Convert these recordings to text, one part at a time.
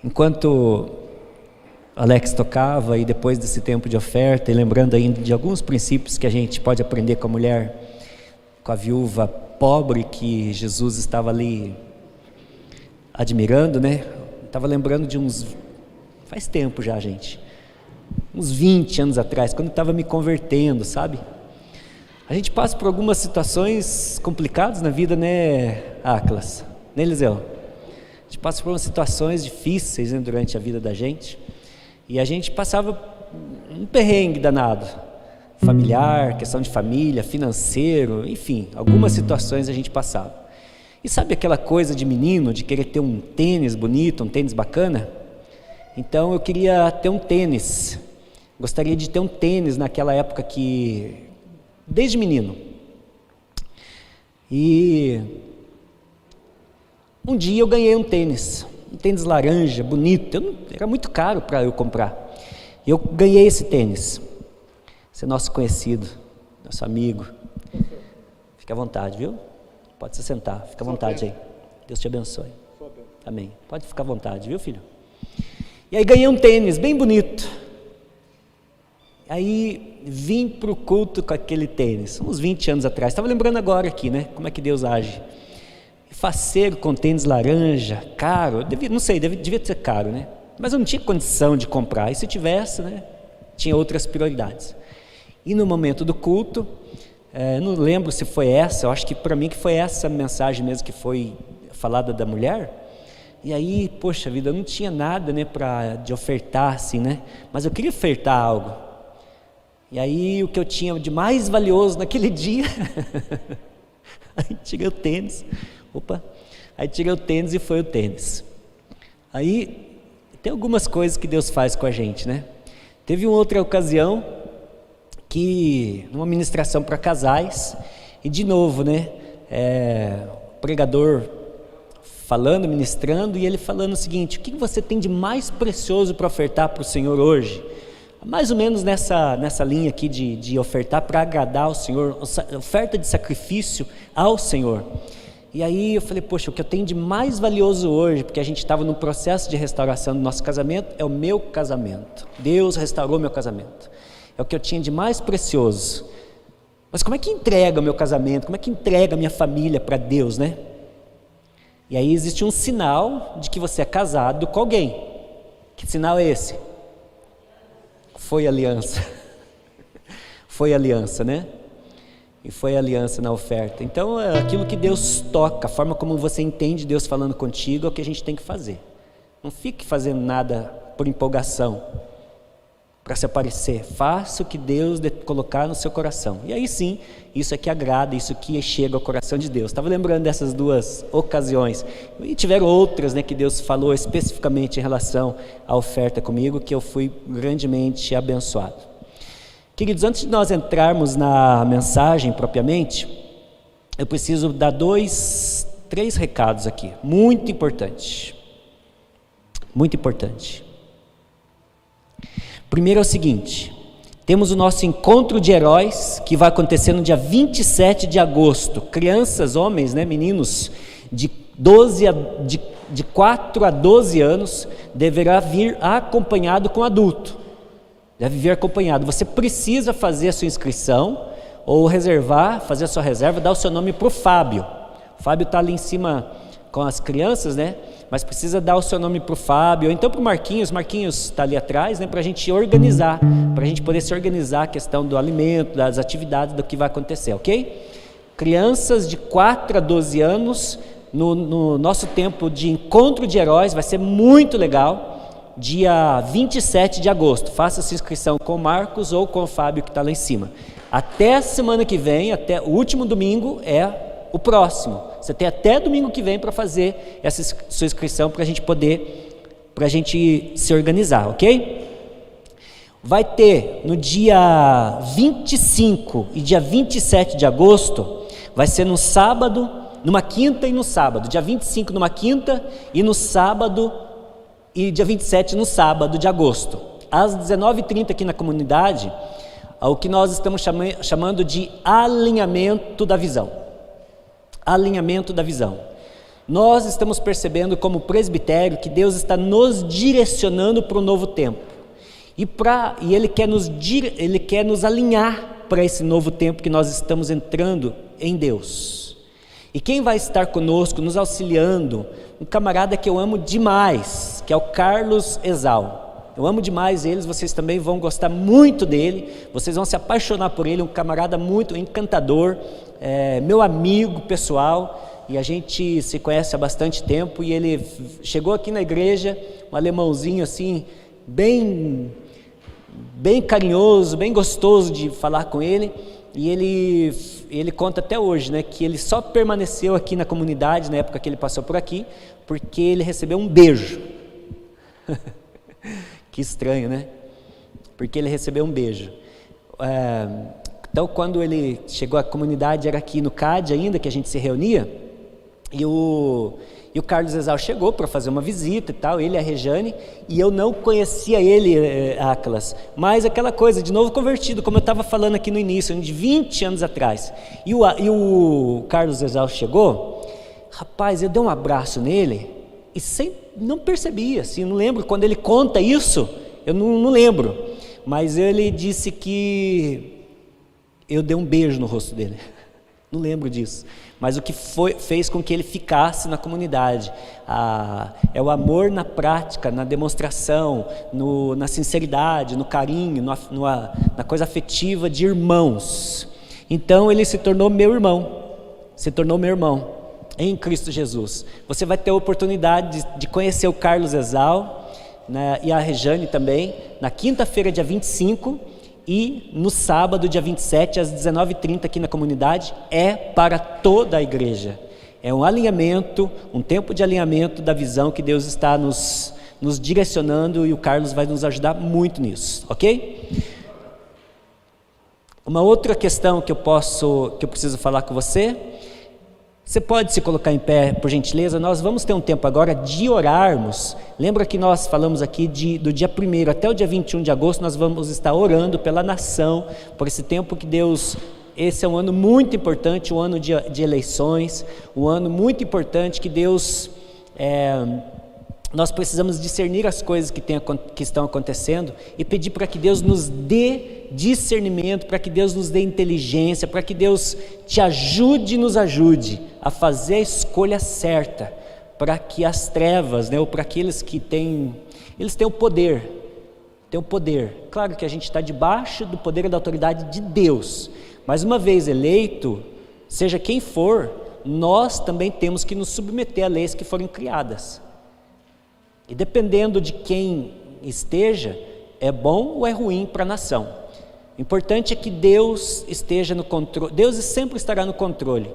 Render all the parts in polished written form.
Enquanto Alex tocava e depois desse tempo de oferta, e lembrando ainda de alguns princípios que a gente pode aprender com a mulher, com a viúva pobre que Jesus estava ali admirando, né? Estava lembrando de faz tempo já, gente, uns 20 anos atrás, quando eu estava me convertendo, sabe? A gente passa por algumas situações complicadas na vida, né, Aclas? Né, Eliseu? A gente passa por umas situações difíceis, né, durante a vida da gente, e a gente passava um perrengue danado, familiar, questão de família, financeiro, enfim, algumas situações a gente passava. E sabe aquela coisa de menino, de querer ter um tênis bonito, um tênis bacana? Então eu queria ter um tênis, gostaria de ter um tênis naquela época desde menino. E um dia eu ganhei um tênis laranja, bonito, era muito caro para eu comprar. Eu ganhei esse tênis. Esse é nosso conhecido, nosso amigo. Fica à vontade, viu? Pode se sentar, fica à vontade aí. Deus te abençoe. Amém. Pode ficar à vontade, viu, filho? E aí ganhei um tênis bem bonito. Aí vim para o culto com aquele tênis, uns 20 anos atrás. Estava lembrando agora aqui, né? Como é que Deus age. Faceiro com tênis laranja, caro, não sei, devia ser caro, né? Mas eu não tinha condição de comprar, e se tivesse, né? Tinha outras prioridades. E no momento do culto, não lembro se foi essa, eu acho que para mim que foi essa mensagem mesmo que foi falada da mulher. E aí, poxa vida, eu não tinha nada, né, de ofertar assim, né? Mas eu queria ofertar algo. E aí o que eu tinha de mais valioso naquele dia, aí tirei o tênis. Aí tirei o tênis e foi o tênis. Aí tem algumas coisas que Deus faz com a gente, né? Teve uma outra ocasião que, numa ministração para casais, e de novo, né? O pregador falando, ministrando, e ele falando o seguinte: o que você tem de mais precioso para ofertar para o Senhor hoje? Mais ou menos nessa linha aqui de ofertar para agradar ao Senhor, oferta de sacrifício ao Senhor. E aí eu falei, poxa, o que eu tenho de mais valioso hoje, porque a gente estava num processo de restauração do nosso casamento, é o meu casamento. Deus restaurou meu casamento. É o que eu tinha de mais precioso. Mas como é que entrega o meu casamento? Como é que entrega a minha família para Deus, né? E aí existe um sinal de que você é casado com alguém. Que sinal é esse? Foi aliança. Foi aliança, né? E foi aliança na oferta. Então, aquilo que Deus toca, a forma como você entende Deus falando contigo, é o que a gente tem que fazer. Não fique fazendo nada por empolgação, para se aparecer. Faça o que Deus colocar no seu coração. E aí sim, isso é que agrada, isso que chega ao coração de Deus. Estava lembrando dessas duas ocasiões. E tiveram outras, né, que Deus falou especificamente em relação à oferta comigo, que eu fui grandemente abençoado. Queridos, antes de nós entrarmos na mensagem propriamente, eu preciso dar 3 recados aqui, muito importante. Muito importante. Primeiro é o seguinte: temos o nosso encontro de heróis, que vai acontecer no dia 27 de agosto. Crianças, homens, né, meninos, de 4 a 12 anos, deverá vir acompanhado com adulto. Deve vir acompanhado. Você precisa fazer a sua inscrição ou reservar, fazer a sua reserva, dar o seu nome para o Fábio. O Fábio está ali em cima com as crianças, né? Mas precisa dar o seu nome para o Fábio, ou então para o Marquinhos. Marquinhos está ali atrás, né? Para a gente organizar, para a gente poder se organizar a questão do alimento, das atividades, do que vai acontecer, ok? Crianças de 4 a 12 anos, no nosso tempo de encontro de heróis, vai ser muito legal. Dia 27 de agosto, faça sua inscrição com o Marcos ou com o Fábio que está lá em cima. Até a semana que vem, até o último domingo é o próximo. Você tem até domingo que vem para fazer essa sua inscrição para a gente se organizar, ok? Vai ter no dia 25 e dia 27 de agosto, vai ser no sábado, numa quinta e no sábado. Dia 25 numa quinta e no sábado, e dia 27 no sábado de agosto, às 19h30 aqui na comunidade, o que nós estamos chamando de alinhamento da visão. Alinhamento da visão. nós estamos percebendo como presbitério que Deus está nos direcionando para o novo tempo. E Ele quer nos alinhar para esse novo tempo que nós estamos entrando em Deus. E quem vai estar conosco, nos auxiliando, um camarada que eu amo demais, que é o Carlos Exal. Eu amo demais eles, vocês também vão gostar muito dele, vocês vão se apaixonar por ele, um camarada muito encantador, meu amigo pessoal, e a gente se conhece há bastante tempo, e ele chegou aqui na igreja, um alemãozinho assim, bem carinhoso, bem gostoso de falar com ele, e ele conta até hoje, né, que ele só permaneceu aqui na comunidade, na época que ele passou por aqui, porque ele recebeu um beijo. Que estranho, né? Porque ele recebeu um beijo. Então, quando ele chegou à comunidade, era aqui no CAD ainda, que a gente se reunia, e o Carlos Exal chegou para fazer uma visita e tal, ele e a Rejane, e eu não conhecia ele, Aclas, mas aquela coisa, de novo convertido, como eu estava falando aqui no início, de 20 anos atrás, e o Carlos Exal chegou, rapaz, eu dei um abraço nele, e não percebia, assim, não lembro, quando ele conta isso, eu não lembro, mas ele disse que eu dei um beijo no rosto dele, não lembro disso, mas o que fez com que ele ficasse na comunidade, é o amor na prática, na demonstração, na sinceridade, no carinho, na coisa afetiva de irmãos. Então ele se tornou meu irmão em Cristo Jesus. Você vai ter a oportunidade de conhecer o Carlos Exal, né, e a Rejane também, na quinta-feira, dia 25, e no sábado, dia 27, às 19h30 aqui na comunidade, é para toda a igreja. É um alinhamento, um tempo de alinhamento da visão que Deus está nos direcionando, e o Carlos vai nos ajudar muito nisso, ok? Uma outra questão que eu preciso falar com você. Você pode se colocar em pé, por gentileza? Nós vamos ter um tempo agora de orarmos. Lembra que nós falamos aqui do dia 1º até o dia 21 de agosto, nós vamos estar orando pela nação, por esse tempo que Deus... Esse é um ano muito importante, um ano de eleições, um ano muito importante que Deus... nós precisamos discernir as coisas que estão acontecendo e pedir para que Deus nos dê discernimento, para que Deus nos dê inteligência, para que Deus te ajude e nos ajude a fazer a escolha certa, para que as trevas, né, ou para aqueles que eles têm o poder, claro que a gente está debaixo do poder e da autoridade de Deus, mas uma vez eleito, seja quem for, nós também temos que nos submeter a leis que foram criadas, e dependendo de quem esteja, é bom ou é ruim para a nação. O importante é que Deus esteja no controle, Deus sempre estará no controle,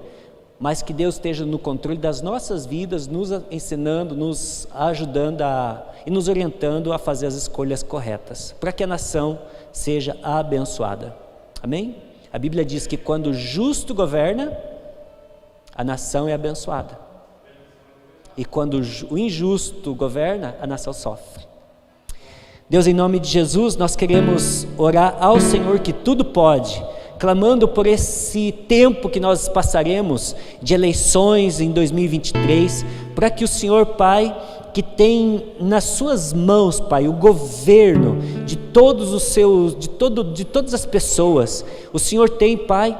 mas que Deus esteja no controle das nossas vidas, nos ensinando, nos ajudando e nos orientando a fazer as escolhas corretas, para que a nação seja abençoada. Amém? A Bíblia diz que quando o justo governa, a nação é abençoada. E quando o injusto governa, a nação sofre. Deus, em nome de Jesus, nós queremos orar ao Senhor que tudo pode, clamando por esse tempo que nós passaremos de eleições em 2023, para que o Senhor, Pai, que tem nas suas mãos, Pai, o governo de todos de todas as pessoas, o Senhor tem, Pai,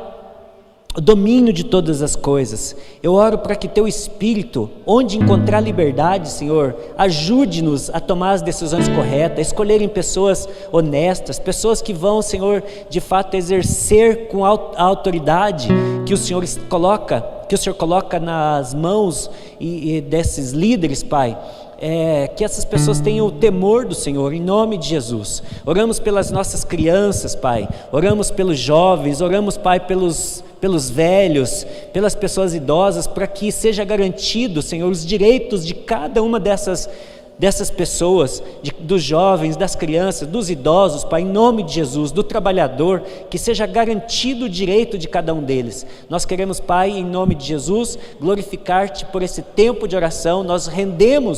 o domínio de todas as coisas. Eu oro para que Teu Espírito, onde encontrar liberdade, Senhor, ajude-nos a tomar as decisões corretas, a escolherem pessoas honestas, pessoas que vão, Senhor, de fato exercer com a autoridade que o Senhor coloca nas mãos e desses líderes, Pai. Que essas pessoas tenham o temor do Senhor, em nome de Jesus. Oramos pelas nossas crianças, Pai, oramos pelos jovens, oramos, Pai, pelos velhos, pelas pessoas idosas, para que seja garantido, Senhor, os direitos de cada uma dessas pessoas, dos jovens, das crianças, dos idosos, Pai, em nome de Jesus, do trabalhador, que seja garantido o direito de cada um deles. Nós queremos, Pai, em nome de Jesus, glorificar-te por esse tempo de oração. Nós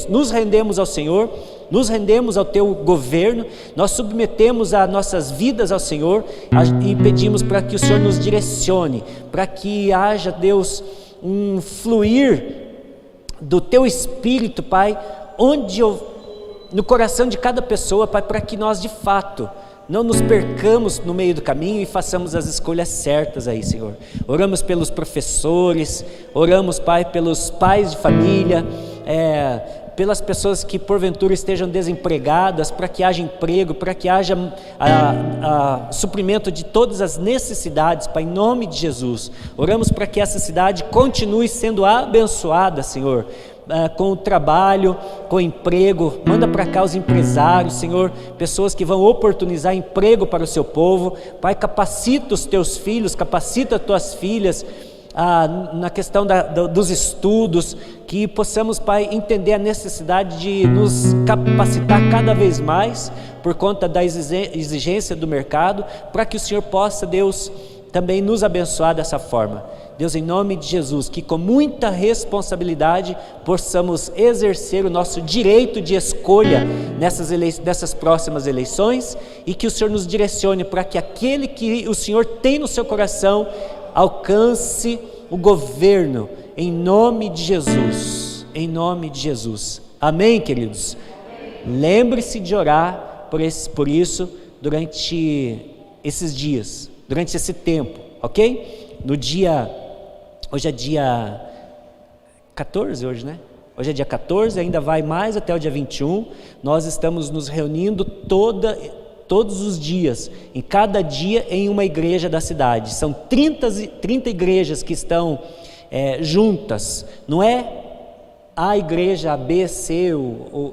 nos rendemos ao Senhor, nos rendemos ao Teu governo, nós submetemos as nossas vidas ao Senhor e pedimos para que o Senhor nos direcione, para que haja, Deus, um fluir do Teu Espírito, Pai, no coração de cada pessoa, Pai, para que nós de fato não nos percamos no meio do caminho e façamos as escolhas certas aí, Senhor. Oramos pelos professores, oramos, Pai, pelos pais de família, pelas pessoas que porventura estejam desempregadas, para que haja emprego, para que haja suprimento de todas as necessidades, Pai, em nome de Jesus. Oramos para que essa cidade continue sendo abençoada, Senhor, com o trabalho, com o emprego. Manda para cá os empresários, Senhor, pessoas que vão oportunizar emprego para o seu povo. Pai, capacita os teus filhos, capacita as tuas filhas na questão dos estudos, que possamos, Pai, entender a necessidade de nos capacitar cada vez mais por conta da exigência do mercado, para que o Senhor possa, Deus, também nos abençoar dessa forma. Deus, em nome de Jesus, que com muita responsabilidade possamos exercer o nosso direito de escolha nessas próximas eleições, e que o Senhor nos direcione para que aquele que o Senhor tem no seu coração alcance o governo, em nome de Jesus, em nome de Jesus. Amém, queridos? Lembre-se de orar por isso durante esses dias, durante esse tempo, ok? Hoje é dia 14, né? Hoje é dia 14, ainda vai mais até o dia 21, nós estamos nos reunindo todos os dias, em cada dia em uma igreja da cidade. São 30 igrejas que estão juntas, não é a igreja A, B, C,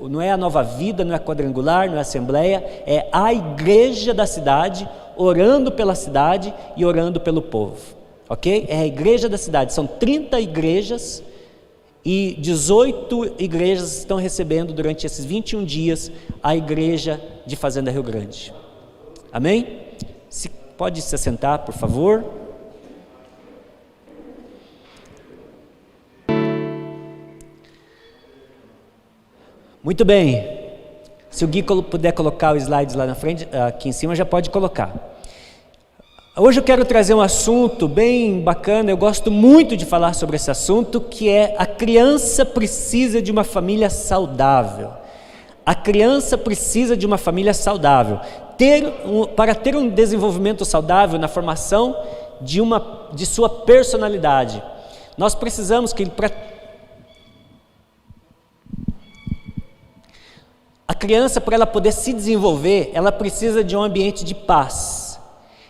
não é a Nova Vida, não é a Quadrangular, não é a Assembleia, é a igreja da cidade, orando pela cidade e orando pelo povo, ok? É a igreja da cidade, são 30 igrejas e 18 igrejas estão recebendo durante esses 21 dias a igreja de Fazenda Rio Grande. Amém? Pode se assentar, por favor. Muito bem. Se o Gui puder colocar os slides lá na frente, aqui em cima, já pode colocar. Hoje eu quero trazer um assunto bem bacana, eu gosto muito de falar sobre esse assunto, que é: a criança precisa de uma família saudável. A criança precisa de uma família saudável. Para ter um desenvolvimento saudável na formação de sua personalidade, nós precisamos que a criança, para ela poder se desenvolver, ela precisa de um ambiente de paz.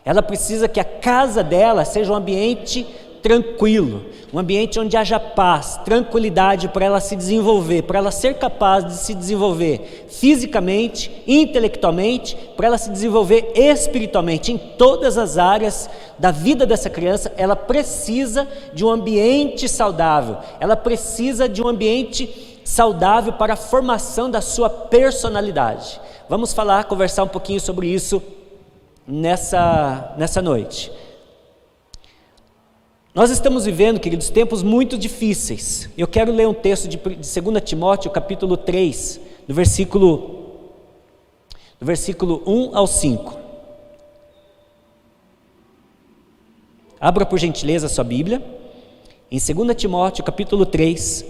Ela precisa que a casa dela seja um ambiente tranquilo, um ambiente onde haja paz, tranquilidade para ela se desenvolver, para ela ser capaz de se desenvolver fisicamente, intelectualmente, para ela se desenvolver espiritualmente. Em todas as áreas da vida dessa criança, ela precisa de um ambiente saudável, ela precisa de um ambiente saudável para a formação da sua personalidade. Vamos conversar um pouquinho sobre isso nessa noite. Nós estamos vivendo, queridos, tempos muito difíceis. Eu quero ler um texto de 2 Timóteo, capítulo 3, do versículo 1 ao 5. Abra por gentileza a sua Bíblia, em 2 Timóteo, capítulo 3,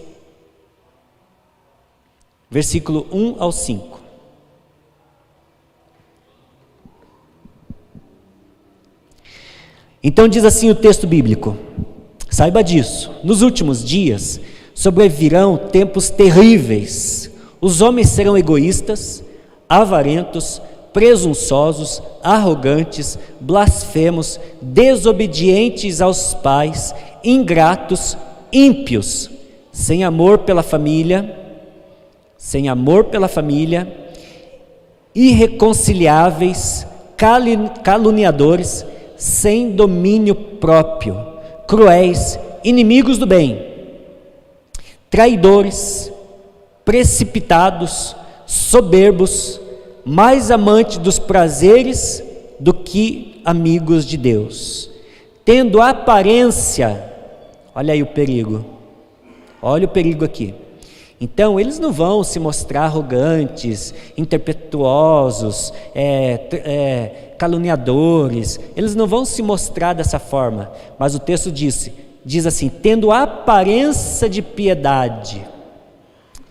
versículo 1 ao 5. Então diz assim o texto bíblico: saiba disso, nos últimos dias sobrevirão tempos terríveis. Os homens serão egoístas, avarentos, presunçosos, arrogantes, blasfemos, desobedientes aos pais, ingratos, ímpios, sem amor pela família, irreconciliáveis, caluniadores, sem domínio próprio, cruéis, inimigos do bem, traidores, precipitados, soberbos, mais amantes dos prazeres do que amigos de Deus, tendo aparência, olha aí o perigo, olha o perigo aqui. Então, eles não vão se mostrar arrogantes, impetuosos, caluniadores, eles não vão se mostrar dessa forma, mas o texto diz assim: tendo aparência de piedade.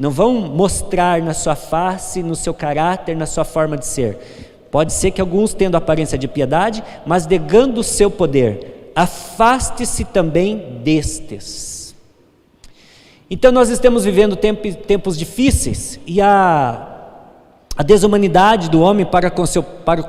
não vão mostrar na sua face, no seu caráter, na sua forma de ser. Pode ser que alguns tendo aparência de piedade, mas negando o seu poder. Afaste-se também destes. Então nós estamos vivendo tempos difíceis, e a desumanidade do homem para com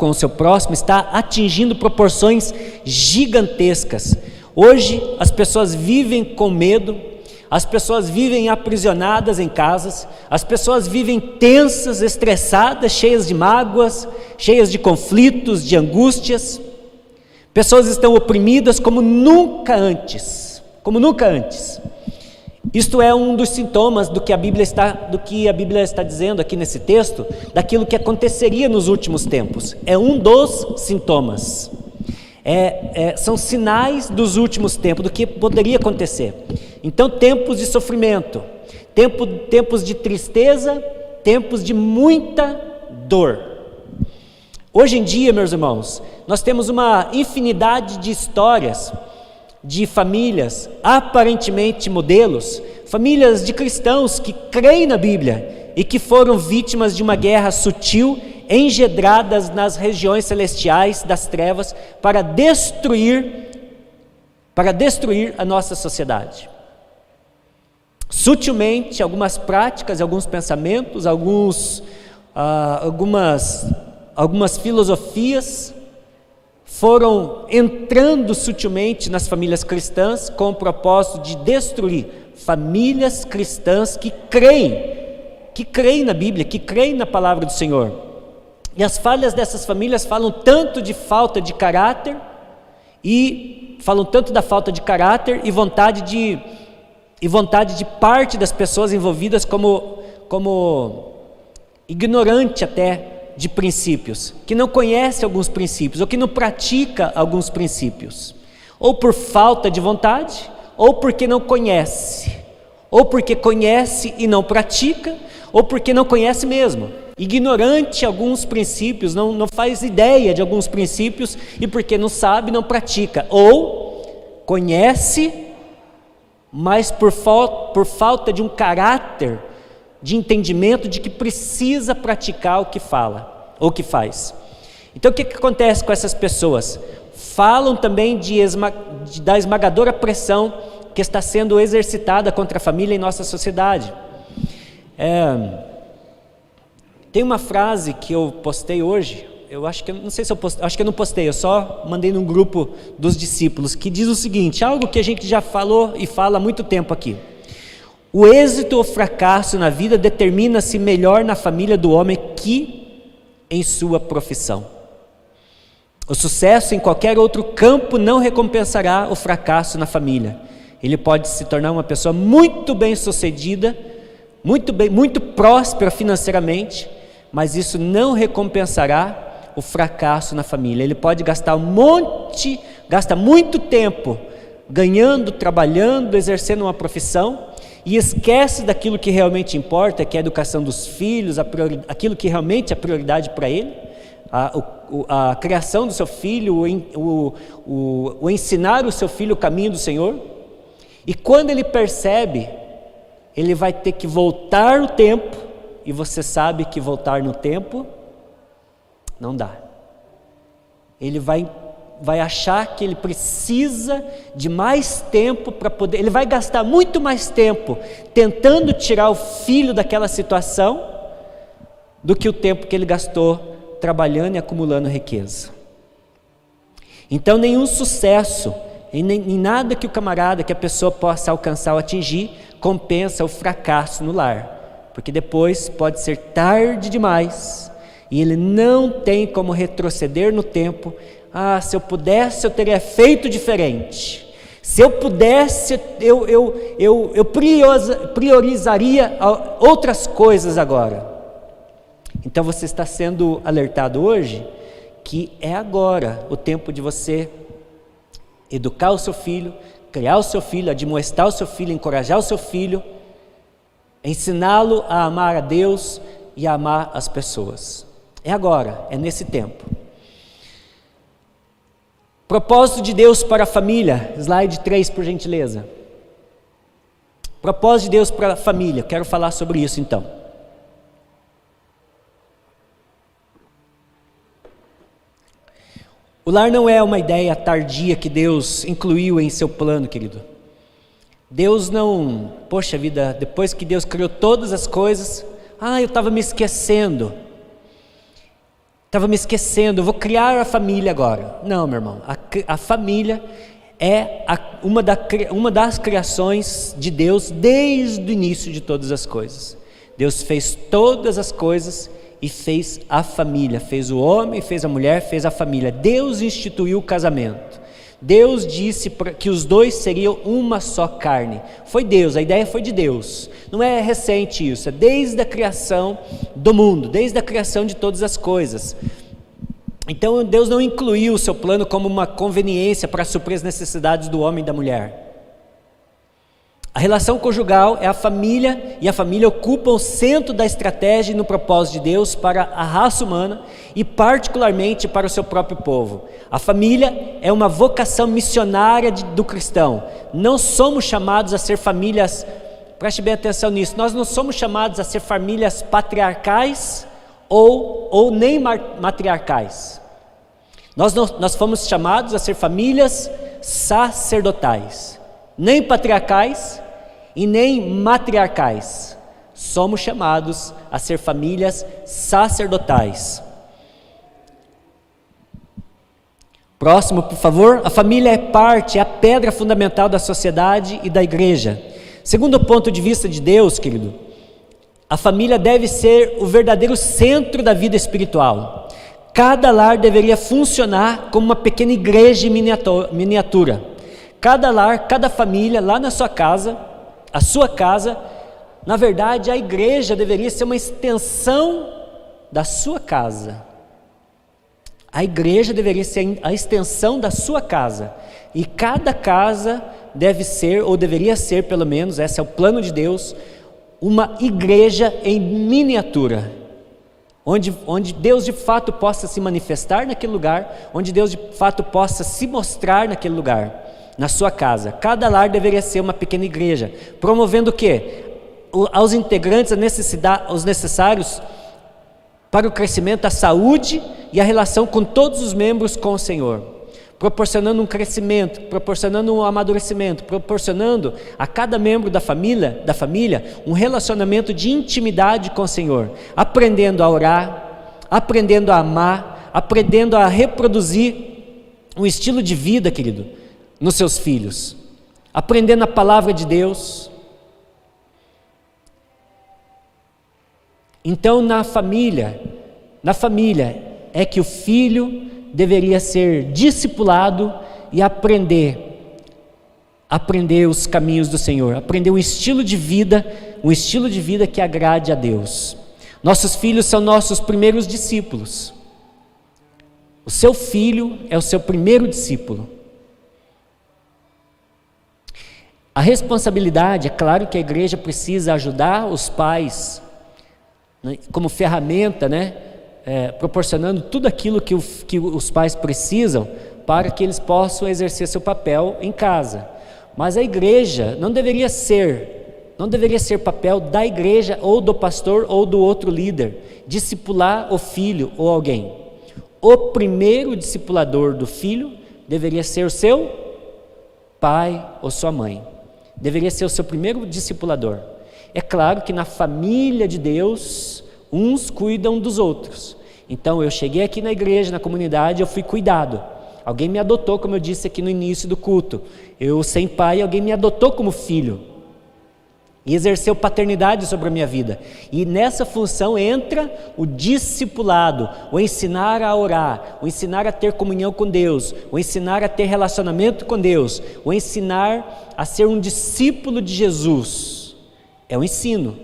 o seu próximo está atingindo proporções gigantescas. Hoje as pessoas vivem com medo, as pessoas vivem aprisionadas em casas, as pessoas vivem tensas, estressadas, cheias de mágoas, cheias de conflitos, de angústias. Pessoas estão oprimidas como nunca antes, Isto é um dos sintomas do que a Bíblia está dizendo aqui nesse texto, daquilo que aconteceria nos últimos tempos. É um dos sintomas. São sinais dos últimos tempos, do que poderia acontecer. Então, tempos de sofrimento, tempos de tristeza, tempos de muita dor. Hoje em dia, meus irmãos, nós temos uma infinidade de histórias de famílias, aparentemente modelos, famílias de cristãos que creem na Bíblia e que foram vítimas de uma guerra sutil, engedradas nas regiões celestiais das trevas para destruir a nossa sociedade. Sutilmente, algumas práticas, alguns pensamentos, algumas filosofias foram entrando sutilmente nas famílias cristãs com o propósito de destruir famílias cristãs que creem na Bíblia, que creem na palavra do Senhor. E as falhas dessas famílias falam tanto de falta de caráter, e vontade de parte das pessoas envolvidas como ignorante até de princípios, que não conhece alguns princípios, ou que não pratica alguns princípios, ou por falta de vontade, ou porque não conhece, ou porque conhece e não pratica, ou porque não conhece mesmo, ignorante alguns princípios, não faz ideia de alguns princípios, e porque não sabe, não pratica, ou conhece, mas por falta de um caráter, de entendimento de que precisa praticar o que fala, ou o que faz. Então o que acontece com essas pessoas? Falam também da esmagadora pressão que está sendo exercitada contra a família em nossa sociedade. Tem uma frase que eu postei hoje, acho que eu não postei, eu só mandei num grupo dos discípulos, que diz o seguinte, algo que a gente já falou e fala há muito tempo aqui. O êxito ou fracasso na vida determina-se melhor na família do homem que em sua profissão. O sucesso em qualquer outro campo não recompensará o fracasso na família. Ele pode se tornar uma pessoa muito bem-sucedida, muito próspera financeiramente, mas isso não recompensará o fracasso na família. Ele pode gasta muito tempo ganhando, trabalhando, exercendo uma profissão, e esquece daquilo que realmente importa, que é a educação dos filhos, aquilo que realmente é prioridade para ele, a criação do seu filho, o ensinar o seu filho o caminho do Senhor. E quando ele percebe, ele vai ter que voltar no tempo, e você sabe que voltar no tempo não dá. Ele vai achar que ele precisa de mais tempo para poder, ele vai gastar muito mais tempo tentando tirar o filho daquela situação do que o tempo que ele gastou trabalhando e acumulando riqueza. Então nenhum sucesso, em nada que a pessoa possa alcançar ou atingir, compensa o fracasso no lar, porque depois pode ser tarde demais e ele não tem como retroceder no tempo. Se eu pudesse, eu teria feito diferente. Se eu pudesse, eu priorizaria outras coisas agora. Então você está sendo alertado hoje que é agora o tempo de você educar o seu filho, criar o seu filho, admoestar o seu filho, encorajar o seu filho, ensiná-lo a amar a Deus e a amar as pessoas. É agora, é nesse tempo. Propósito de Deus para a família, slide 3, por gentileza. Propósito de Deus para a família, quero falar sobre isso então. O lar não é uma ideia tardia que Deus incluiu em seu plano, querido. Deus não, poxa vida, depois que Deus criou todas as coisas, eu estava me esquecendo, eu vou criar a família agora. Não, meu irmão, a família é uma das criações de Deus desde o início de todas as coisas. Deus fez todas as coisas e fez a família, fez o homem, fez a mulher, fez a família. Deus instituiu o casamento. Deus disse que os dois seriam uma só carne. Foi Deus, a ideia foi de Deus. Não é recente isso, é desde a criação do mundo, desde a criação de todas as coisas. Então Deus não incluiu o seu plano como uma conveniência para suprir as necessidades do homem e da mulher. A relação conjugal é a família, e a família ocupa o centro da estratégia e no propósito de Deus para a raça humana e particularmente para o seu próprio povo. A família é uma vocação missionária do cristão. Não somos chamados a ser famílias, preste bem atenção nisso, nós não somos chamados a ser famílias patriarcais ou nem matriarcais. Nós fomos chamados a ser famílias sacerdotais, nem patriarcais e nem matriarcais. Somos chamados a ser famílias sacerdotais. Próximo, por favor. A família é a pedra fundamental da sociedade e da igreja. Segundo o ponto de vista de Deus, querido, a família deve ser o verdadeiro centro da vida espiritual. Cada lar deveria funcionar como uma pequena igreja em miniatura. Cada lar, cada família, lá na sua casa, a sua casa, na verdade a igreja deveria ser uma extensão da sua casa. A igreja deveria ser a extensão da sua casa. E cada casa deve ser, ou deveria ser pelo menos, esse é o plano de Deus, uma igreja em miniatura. Onde Deus de fato possa se manifestar naquele lugar, onde Deus de fato possa se mostrar naquele lugar, na sua casa. Cada lar deveria ser uma pequena igreja, promovendo o quê? Aos integrantes os necessários para o crescimento, a saúde e a relação com todos os membros com o Senhor, proporcionando um crescimento, proporcionando um amadurecimento, proporcionando a cada membro da família um relacionamento de intimidade com o Senhor, aprendendo a orar, aprendendo a amar, aprendendo a reproduzir um estilo de vida, querido, nos seus filhos, aprendendo a palavra de Deus. Então na família é que o filho deveria ser discipulado e aprender os caminhos do Senhor, aprender um estilo de vida que agrade a Deus. Nossos filhos são nossos primeiros discípulos. O seu filho é o seu primeiro discípulo. A responsabilidade, é claro que a igreja precisa ajudar os pais, né, como ferramenta, né? Proporcionando tudo aquilo que os pais precisam para que eles possam exercer seu papel em casa. Mas a igreja não deveria ser papel da igreja ou do pastor ou do outro líder discipular o filho ou alguém. O primeiro discipulador do filho deveria ser o seu pai ou sua mãe. Deveria ser o seu primeiro discipulador. É claro que na família de Deus, uns cuidam dos outros. Então eu cheguei aqui na igreja, na comunidade, eu fui cuidado. Alguém me adotou, como eu disse aqui no início do culto. Eu sem pai, alguém me adotou como filho. E exerceu paternidade sobre a minha vida. E nessa função entra o discipulado, o ensinar a orar, o ensinar a ter comunhão com Deus, o ensinar a ter relacionamento com Deus, o ensinar a ser um discípulo de Jesus. É um ensino.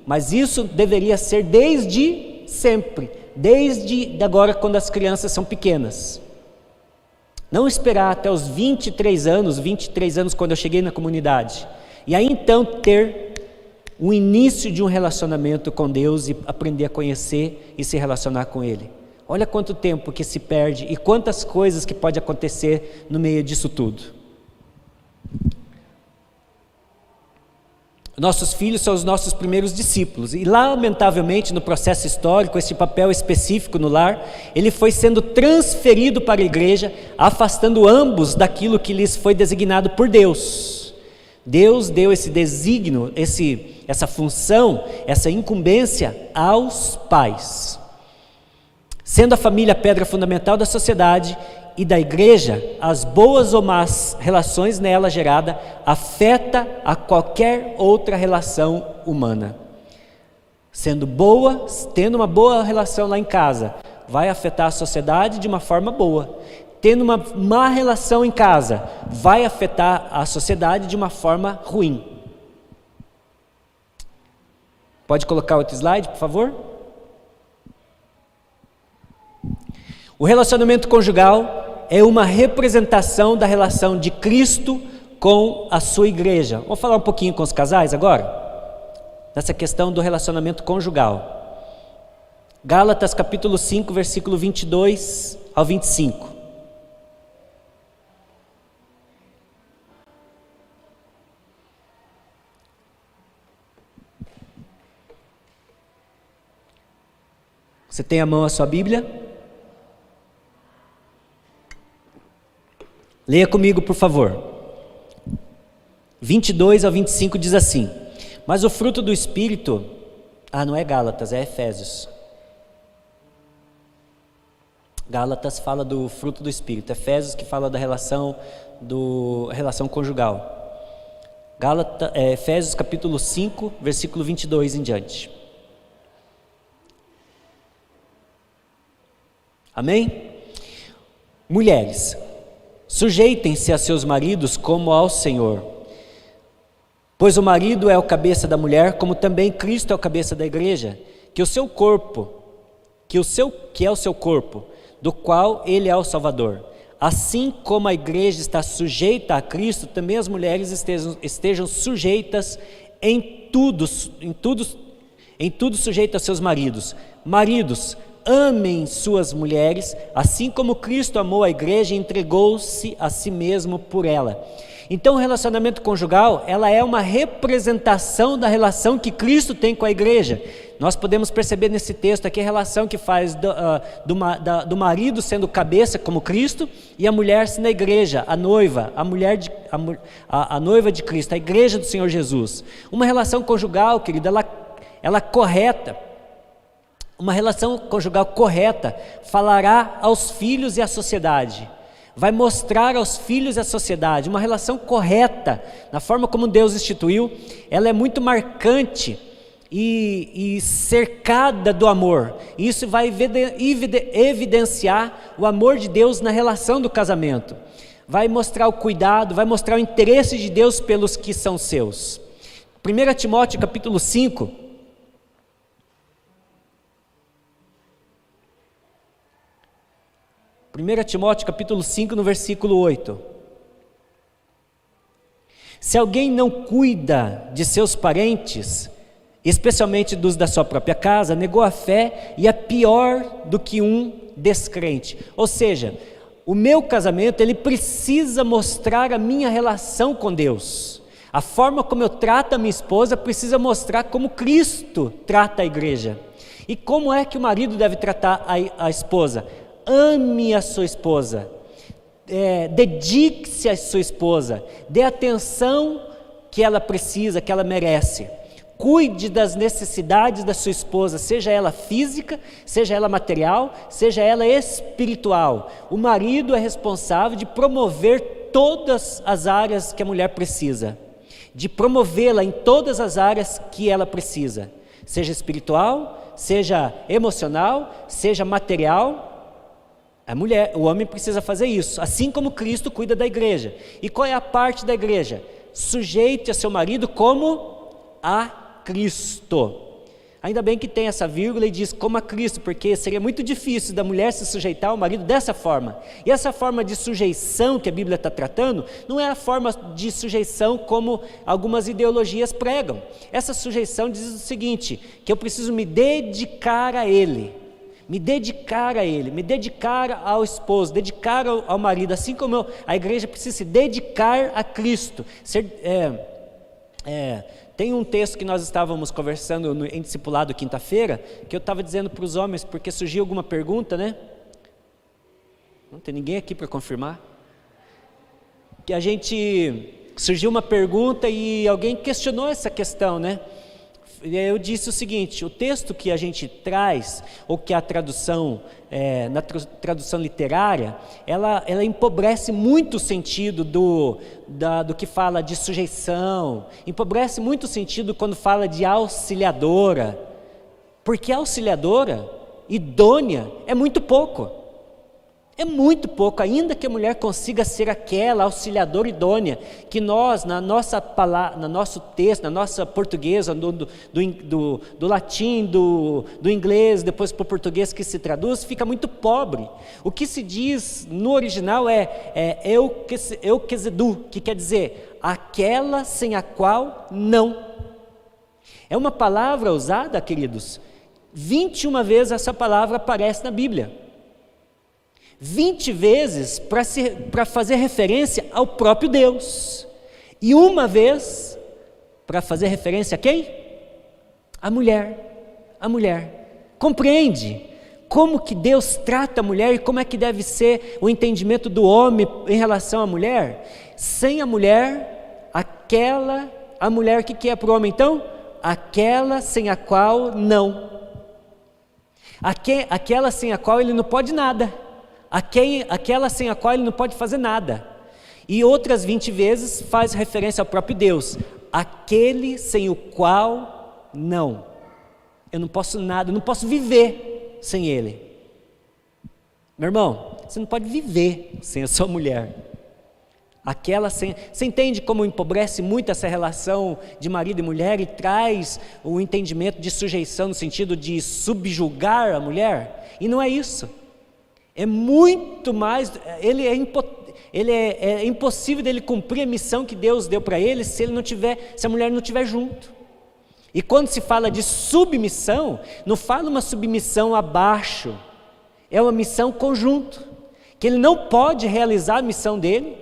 Mas isso deveria ser desde sempre, desde agora quando as crianças são pequenas. Não esperar até os 23 anos quando eu cheguei na comunidade. E aí então ter o início de um relacionamento com Deus e aprender a conhecer e se relacionar com Ele. Olha quanto tempo que se perde e quantas coisas que pode acontecer no meio disso tudo. Nossos filhos são os nossos primeiros discípulos e, lamentavelmente, no processo histórico, esse papel específico no lar, ele foi sendo transferido para a igreja, afastando ambos daquilo que lhes foi designado por Deus. Deus deu esse desígnio, essa função, essa incumbência aos pais. Sendo a família a pedra fundamental da sociedade e da igreja, as boas ou más relações nela gerada afeta a qualquer outra relação humana. Sendo boa, tendo uma boa relação lá em casa, vai afetar a sociedade de uma forma boa. Tendo uma má relação em casa, vai afetar a sociedade de uma forma ruim. Pode colocar outro slide, por favor? O relacionamento conjugal é uma representação da relação de Cristo com a sua igreja. Vamos falar um pouquinho com os casais agora? Nessa questão do relacionamento conjugal. Gálatas capítulo 5, versículo 22 ao 25. Você tem à mão a sua Bíblia? Leia comigo, por favor. 22 ao 25 diz assim: mas o fruto do Espírito... não é Gálatas, é Efésios. Gálatas fala do fruto do Espírito, Efésios que fala da relação conjugal. Efésios capítulo 5, versículo 22 em diante. Amém? Mulheres, sujeitem-se a seus maridos como ao Senhor, pois o marido é o cabeça da mulher, como também Cristo é o cabeça da igreja, que é o seu corpo, do qual ele é o Salvador. Assim como a igreja está sujeita a Cristo, também as mulheres estejam sujeitas em tudo sujeitas a seus maridos. Maridos, amem suas mulheres, assim como Cristo amou a igreja e entregou-se a si mesmo por ela. Então o relacionamento conjugal, ela é uma representação da relação que Cristo tem com a igreja. Nós podemos perceber nesse texto aqui a relação que faz do marido sendo cabeça como Cristo e a mulher sendo a igreja, a noiva, a noiva de Cristo, a igreja do Senhor Jesus. Uma relação conjugal, querida, ela correta. Uma relação conjugal correta falará aos filhos e à sociedade, vai mostrar aos filhos e à sociedade. Uma relação correta, na forma como Deus instituiu, ela é muito marcante e cercada do amor. Isso vai evidenciar o amor de Deus na relação do casamento. Vai mostrar o cuidado, vai mostrar o interesse de Deus pelos que são seus. 1 Timóteo capítulo 5, capítulo 5, no versículo 8. Se alguém não cuida de seus parentes, especialmente dos da sua própria casa, negou a fé e é pior do que um descrente. Ou seja, o meu casamento, ele precisa mostrar a minha relação com Deus. A forma como eu trato a minha esposa precisa mostrar como Cristo trata a igreja. E como é que o marido deve tratar a esposa? Ame a sua esposa, dedique-se à sua esposa, dê a atenção que ela precisa, que ela merece. Cuide das necessidades da sua esposa, seja ela física, seja ela material, seja ela espiritual. O marido é responsável de promover todas as áreas que a mulher precisa, de promovê-la em todas as áreas que ela precisa, seja espiritual, seja emocional, seja material. O homem precisa fazer isso, assim como Cristo cuida da igreja. E qual é a parte da igreja? Sujeite a seu marido como a Cristo. Ainda bem que tem essa vírgula e diz como a Cristo, porque seria muito difícil da mulher se sujeitar ao marido dessa forma. E essa forma de sujeição que a Bíblia está tratando, não é a forma de sujeição como algumas ideologias pregam. Essa sujeição diz o seguinte, que eu preciso me dedicar a Ele. Me dedicar ao esposo, dedicar ao marido, assim como a igreja precisa se dedicar a Cristo, Tem um texto que nós estávamos conversando em discipulado quinta-feira, que eu estava dizendo para os homens, porque surgiu alguma pergunta, né? Não tem ninguém aqui para confirmar. Que surgiu uma pergunta e alguém questionou essa questão, né? Eu disse o seguinte: o texto que a gente traz, ou que a tradução, na tradução literária, ela empobrece muito o sentido do que fala de sujeição, empobrece muito o sentido quando fala de auxiliadora, porque auxiliadora, idônea, é muito pouco. É muito pouco, ainda que a mulher consiga ser aquela auxiliadora idônea, que nós, na nossa palavra, no nosso texto, na nossa portuguesa, do latim, do inglês, depois para o português que se traduz, fica muito pobre. O que se diz no original é eukezedu, que quer dizer, aquela sem a qual não. É uma palavra usada, queridos, 21 vezes essa palavra aparece na Bíblia. 20 vezes para fazer referência ao próprio Deus, e uma vez para fazer referência a quem? A mulher. A mulher. Compreende como que Deus trata a mulher e como é que deve ser o entendimento do homem em relação à mulher? Sem a mulher, a mulher que é para o homem então? Aquela sem a qual não. Aquela sem a qual ele não pode nada. Aquela sem a qual ele não pode fazer nada. E outras 20 vezes faz referência ao próprio Deus. Aquele sem o qual não. Eu não posso nada, eu não posso viver sem ele. Meu irmão, você não pode viver sem a sua mulher. Você entende como empobrece muito essa relação de marido e mulher e traz o entendimento de sujeição no sentido de subjugar a mulher? E não é isso. É muito mais, é impossível dele cumprir a missão que Deus deu para ele se a mulher não estiver junto. E quando se fala de submissão, não fala uma submissão abaixo, é uma missão conjunto, que ele não pode realizar a missão dele,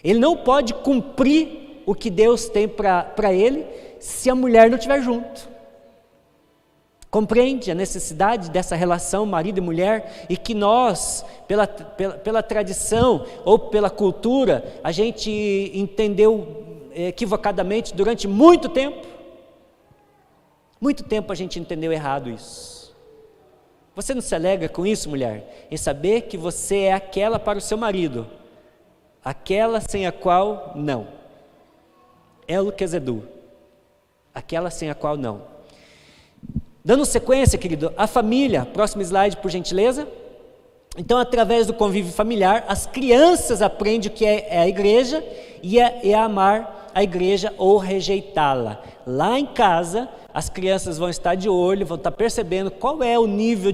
ele não pode cumprir o que Deus tem para ele se a mulher não estiver junto. Compreende a necessidade dessa relação marido e mulher, e que nós, pela tradição ou pela cultura, a gente entendeu equivocadamente durante muito tempo? Muito tempo a gente entendeu errado isso. Você não se alegra com isso, mulher? Em saber que você é aquela para o seu marido, aquela sem a qual não. Eukezedu, aquela sem a qual não. Dando sequência, querido, a família, próximo slide, por gentileza. Então, através do convívio familiar, as crianças aprendem o que é a igreja e a amar a igreja ou rejeitá-la. Lá em casa, as crianças vão estar de olho, vão estar percebendo qual é o nível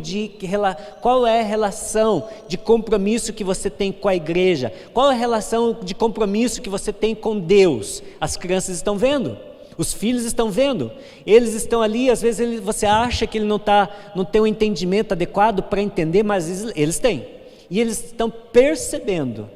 qual é a relação de compromisso que você tem com a igreja, qual é a relação de compromisso que você tem com Deus. As crianças estão vendo. Os filhos estão vendo, eles estão ali, às vezes você acha que ele não tem um entendimento adequado para entender, mas eles têm. E eles estão percebendo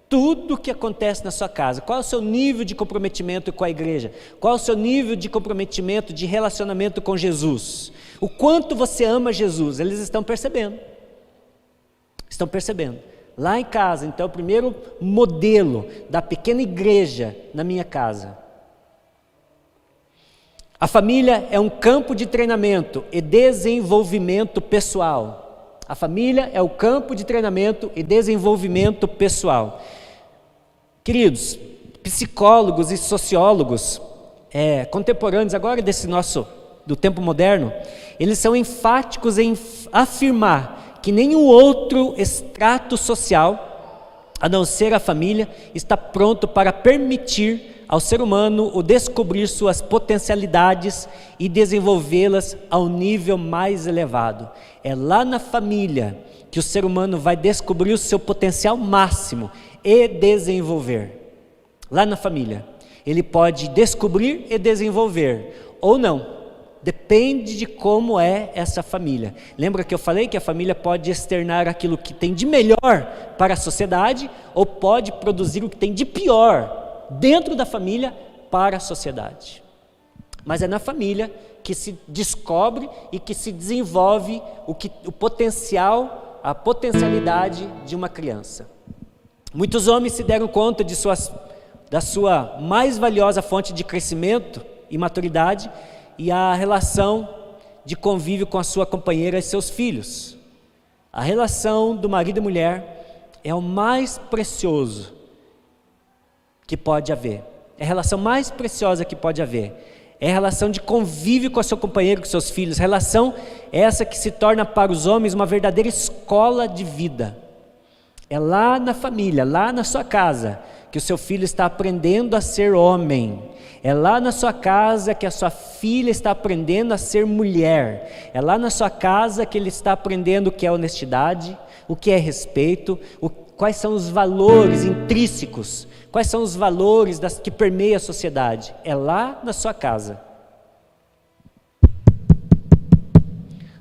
tudo o que acontece na sua casa. Qual é o seu nível de comprometimento com a igreja? Qual é o seu nível de comprometimento, de relacionamento com Jesus? O quanto você ama Jesus, eles estão percebendo. Estão percebendo. Lá em casa, então, o primeiro modelo da pequena igreja na minha casa. A família é um campo de treinamento e desenvolvimento pessoal. A família é o campo de treinamento e desenvolvimento pessoal. Queridos, psicólogos e sociólogos contemporâneos agora do tempo moderno, eles são enfáticos em afirmar que nenhum outro estrato social, a não ser a família, está pronto para permitir ao ser humano o descobrir suas potencialidades e desenvolvê-las ao nível mais elevado. É lá na família que o ser humano vai descobrir o seu potencial máximo e desenvolver. Lá na família. Ele pode descobrir e desenvolver, ou não. Depende de como é essa família. Lembra que eu falei que a família pode externar aquilo que tem de melhor para a sociedade, ou pode produzir o que tem de pior dentro da família para a sociedade. Mas é na família que se descobre e que se desenvolve o potencial, a potencialidade de uma criança. Muitos homens se deram conta da sua mais valiosa fonte de crescimento e maturidade e a relação de convívio com a sua companheira e seus filhos. A relação do marido e mulher é o mais precioso que pode haver. É a relação mais preciosa que pode haver. É a relação de convívio com a sua companheira e com seus filhos. Relação essa que se torna para os homens uma verdadeira escola de vida. É lá na família, lá na sua casa, que o seu filho está aprendendo a ser homem. É lá na sua casa que a sua filha está aprendendo a ser mulher. É lá na sua casa que ele está aprendendo o que é honestidade, o que é respeito, quais são os valores intrínsecos, quais são os valores que permeiam a sociedade. É lá na sua casa.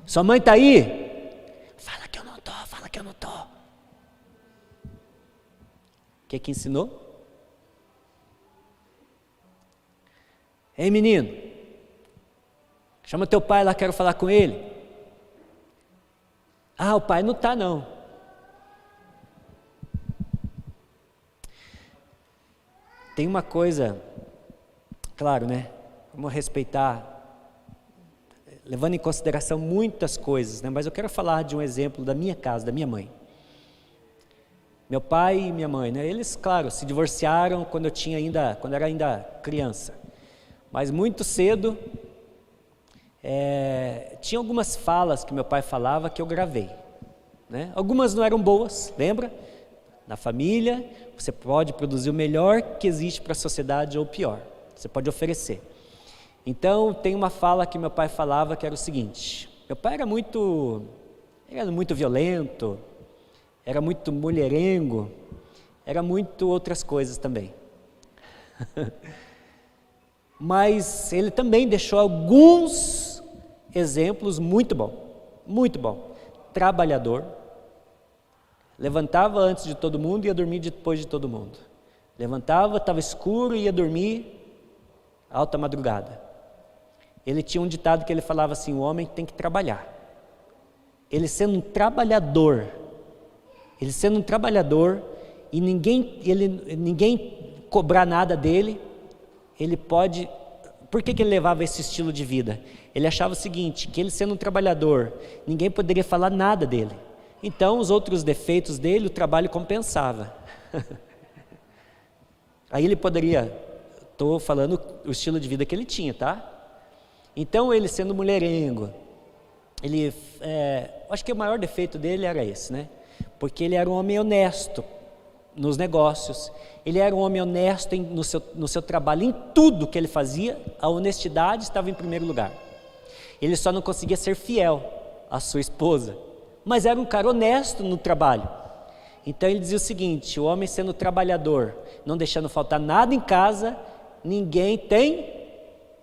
Sua mãe está aí? Fala que eu não estou, fala que eu não estou. O que ensinou? Ei, menino, chama teu pai lá, quero falar com ele. Ah, o pai não está não. Tem uma coisa, claro, né? Vamos respeitar, levando em consideração muitas coisas, né? Mas eu quero falar de um exemplo da minha casa, da minha mãe. Meu pai e minha mãe, né? Eles, claro, se divorciaram quando eu era ainda criança. Mas muito cedo, tinha algumas falas que meu pai falava que eu gravei, né? Algumas não eram boas, lembra? Na família, você pode produzir o melhor que existe para a sociedade ou o pior, você pode oferecer. Então, tem uma fala que meu pai falava que era o seguinte: meu pai era muito violento, era muito mulherengo, era muito outras coisas também. Mas ele também deixou alguns exemplos muito bom. Trabalhador, levantava antes de todo mundo e ia dormir depois de todo mundo. Levantava, estava escuro e ia dormir alta madrugada. Ele tinha um ditado que ele falava assim: o homem tem que trabalhar. Ele sendo um trabalhador e ninguém cobrar nada dele, ele pode... Por que ele levava esse estilo de vida? Ele achava o seguinte, que ele sendo um trabalhador, ninguém poderia falar nada dele. Então, os outros defeitos dele, o trabalho compensava. Aí ele poderia... Estou falando o estilo de vida que ele tinha, tá? Então, ele sendo mulherengo, acho que o maior defeito dele era esse, né? Porque ele era um homem honesto nos negócios, ele era um homem honesto no seu trabalho, em tudo que ele fazia, a honestidade estava em primeiro lugar. Ele só não conseguia ser fiel à sua esposa, mas era um cara honesto no trabalho. Então ele dizia o seguinte: o homem sendo trabalhador, não deixando faltar nada em casa, ninguém tem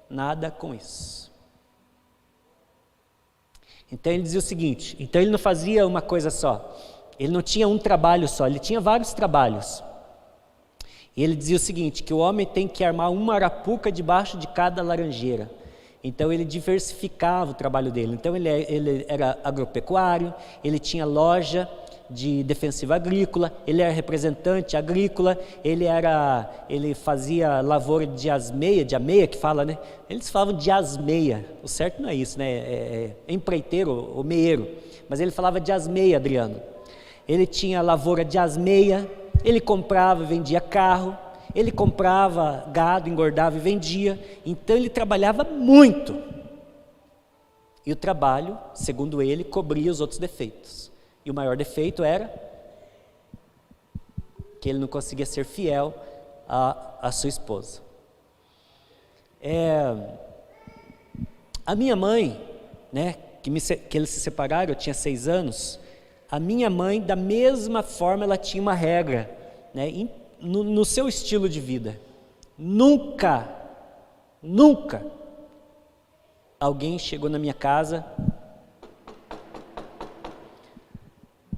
nada com isso. Então ele dizia o seguinte, então ele não fazia uma coisa só, ele não tinha um trabalho só, ele tinha vários trabalhos. E ele dizia o seguinte, que o homem tem que armar uma arapuca debaixo de cada laranjeira. Então ele diversificava o trabalho dele. Então ele era agropecuário, ele tinha loja de defensiva agrícola, ele era representante agrícola, ele fazia lavoura de ameia que fala, né? Eles falavam de asmeia, o certo não é isso, né? É empreiteiro ou meeiro, mas ele falava de asmeia, Adriano. Ele tinha lavoura de asmeia, ele comprava e vendia carro, ele comprava gado, engordava e vendia, então ele trabalhava muito. E o trabalho, segundo ele, cobria os outros defeitos. E o maior defeito era que ele não conseguia ser fiel à sua esposa. A minha mãe, né, que eles se separaram, eu tinha 6 anos, a minha mãe, da mesma forma, ela tinha uma regra, né, no seu estilo de vida. Nunca alguém chegou na minha casa: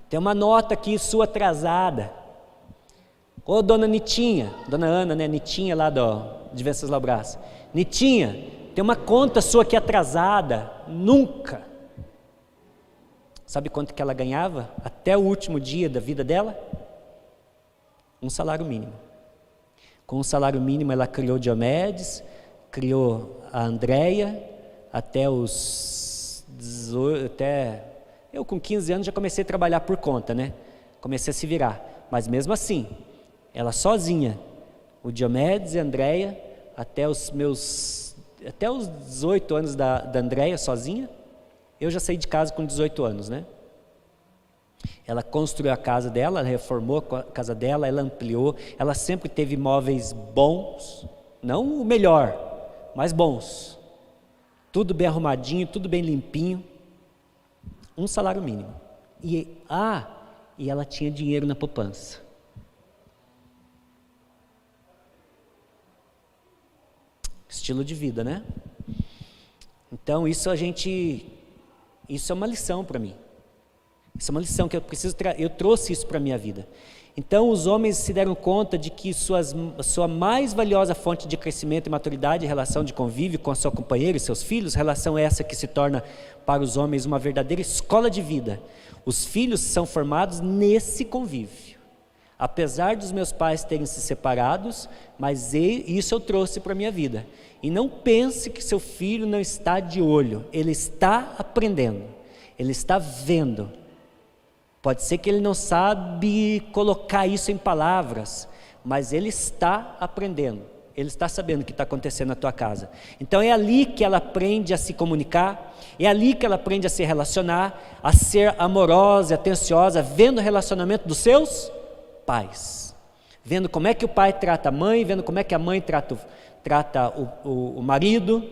tem uma nota aqui sua atrasada. Ô dona Nitinha, dona Ana, né, Nitinha lá de Venceslau Braz? Nitinha, tem uma conta sua aqui atrasada. Nunca. Sabe quanto que ela ganhava até o último dia da vida dela? Um salário mínimo. Com um salário mínimo ela criou Diomedes, criou a Andréia, até os 18, eu com 15 anos já comecei a trabalhar por conta, né? Comecei a se virar, mas mesmo assim, ela sozinha, o Diomedes e a Andréia, até os 18 anos da Andréia sozinha, eu já saí de casa com 18 anos, né? Ela construiu a casa dela, ela reformou a casa dela, ela ampliou, ela sempre teve imóveis bons, não o melhor, mas bons. Tudo bem arrumadinho, tudo bem limpinho. Um salário mínimo. E ela tinha dinheiro na poupança. Estilo de vida, né? Então isso é uma lição para mim. Isso é uma lição que eu trouxe isso para a minha vida. Então os homens se deram conta de que sua mais valiosa fonte de crescimento e maturidade é a relação de convívio com a sua companheira e seus filhos, relação essa que se torna para os homens uma verdadeira escola de vida. Os filhos são formados nesse convívio. Apesar dos meus pais terem se separados, mas isso eu trouxe para a minha vida. E não pense que seu filho não está de olho, ele está aprendendo, ele está vendo. Pode ser que ele não sabe colocar isso em palavras, mas ele está aprendendo, ele está sabendo o que está acontecendo na tua casa. Então é ali que ela aprende a se comunicar, é ali que ela aprende a se relacionar, a ser amorosa e atenciosa, vendo o relacionamento dos seus pais, vendo como é que o pai trata a mãe, vendo como é que a mãe trata o marido,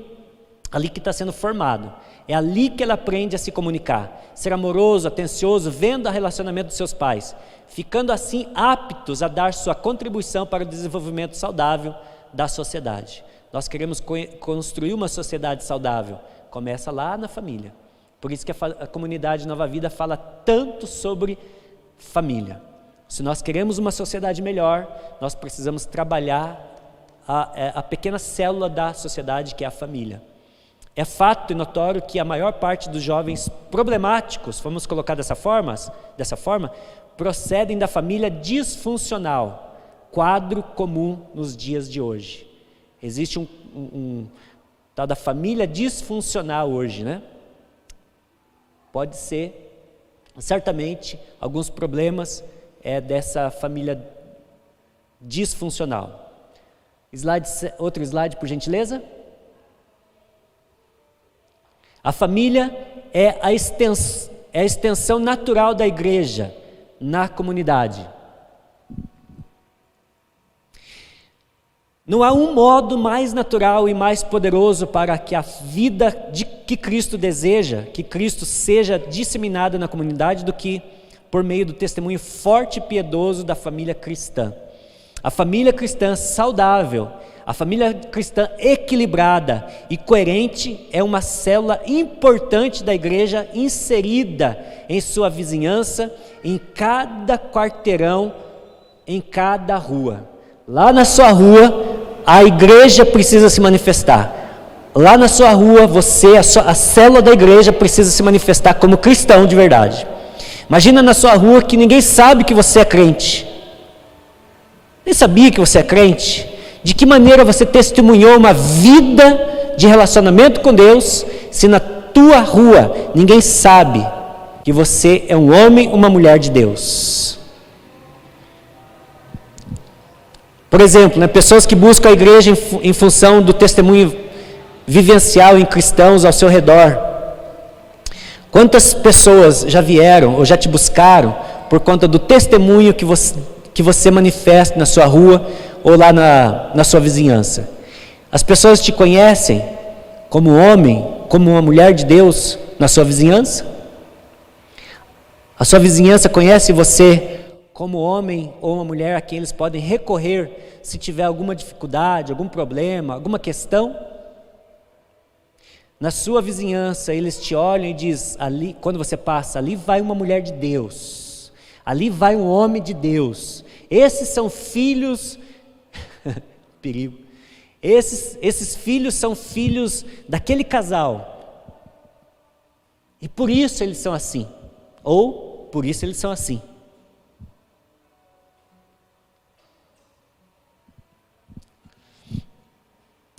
ali que está sendo formado. É ali que ela aprende a se comunicar, ser amoroso, atencioso, vendo o relacionamento dos seus pais, ficando assim aptos a dar sua contribuição para o desenvolvimento saudável da sociedade. Nós queremos construir uma sociedade saudável, começa lá na família. Por isso que a comunidade Nova Vida fala tanto sobre família. Se nós queremos uma sociedade melhor, nós precisamos trabalhar a pequena célula da sociedade, que é a família. É fato e notório que a maior parte dos jovens problemáticos, vamos colocar dessa forma, procedem da família disfuncional, quadro comum nos dias de hoje. Existe um tal da família disfuncional hoje, né? Pode ser, certamente, alguns problemas dessa família disfuncional. Outro slide, por gentileza. A família é a extensão natural da igreja na comunidade. Não há um modo mais natural e mais poderoso para que a vida que Cristo deseja, que Cristo seja disseminada na comunidade, do que por meio do testemunho forte e piedoso da família cristã. A família cristã saudável, a família cristã equilibrada e coerente é uma célula importante da igreja, inserida em sua vizinhança, em cada quarteirão, em cada rua. Lá na sua rua, a igreja precisa se manifestar. Lá na sua rua, a célula da igreja precisa se manifestar como cristão de verdade. Imagina na sua rua que ninguém sabe que você é crente. Nem sabia que você é crente. De que maneira você testemunhou uma vida de relacionamento com Deus, se na tua rua ninguém sabe que você é um homem, uma mulher de Deus? Por exemplo, pessoas que buscam a igreja em função do testemunho vivencial em cristãos ao seu redor. Quantas pessoas já vieram ou já te buscaram por conta do testemunho que você manifesta na sua rua ou lá na sua vizinhança? As pessoas te conhecem como homem, como uma mulher de Deus na sua vizinhança? A sua vizinhança conhece você como homem ou uma mulher a quem eles podem recorrer se tiver alguma dificuldade, algum problema, alguma questão? Na sua vizinhança, eles te olham e dizem, ali, quando você passa, ali vai uma mulher de Deus, ali vai um homem de Deus, esses são filhos, perigo, Esses filhos são filhos daquele casal. E por isso eles são assim. Ou por isso eles são assim.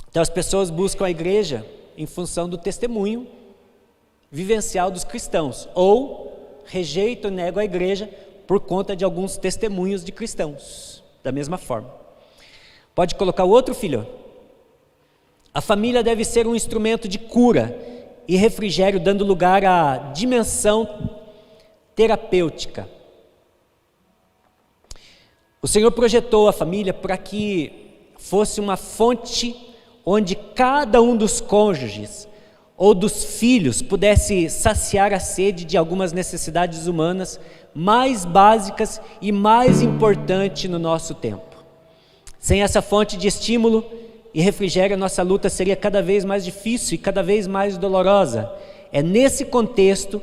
Então as pessoas buscam a igreja em função do testemunho vivencial dos cristãos, ou rejeitam e negam a igreja por conta de alguns testemunhos de cristãos, da mesma forma. Pode colocar o outro, filho? A família deve ser um instrumento de cura e refrigério, dando lugar à dimensão terapêutica. O Senhor projetou a família para que fosse uma fonte onde cada um dos cônjuges ou dos filhos pudesse saciar a sede de algumas necessidades humanas mais básicas e mais importantes no nosso tempo. Sem essa fonte de estímulo e refrigério, a nossa luta seria cada vez mais difícil e cada vez mais dolorosa. É nesse contexto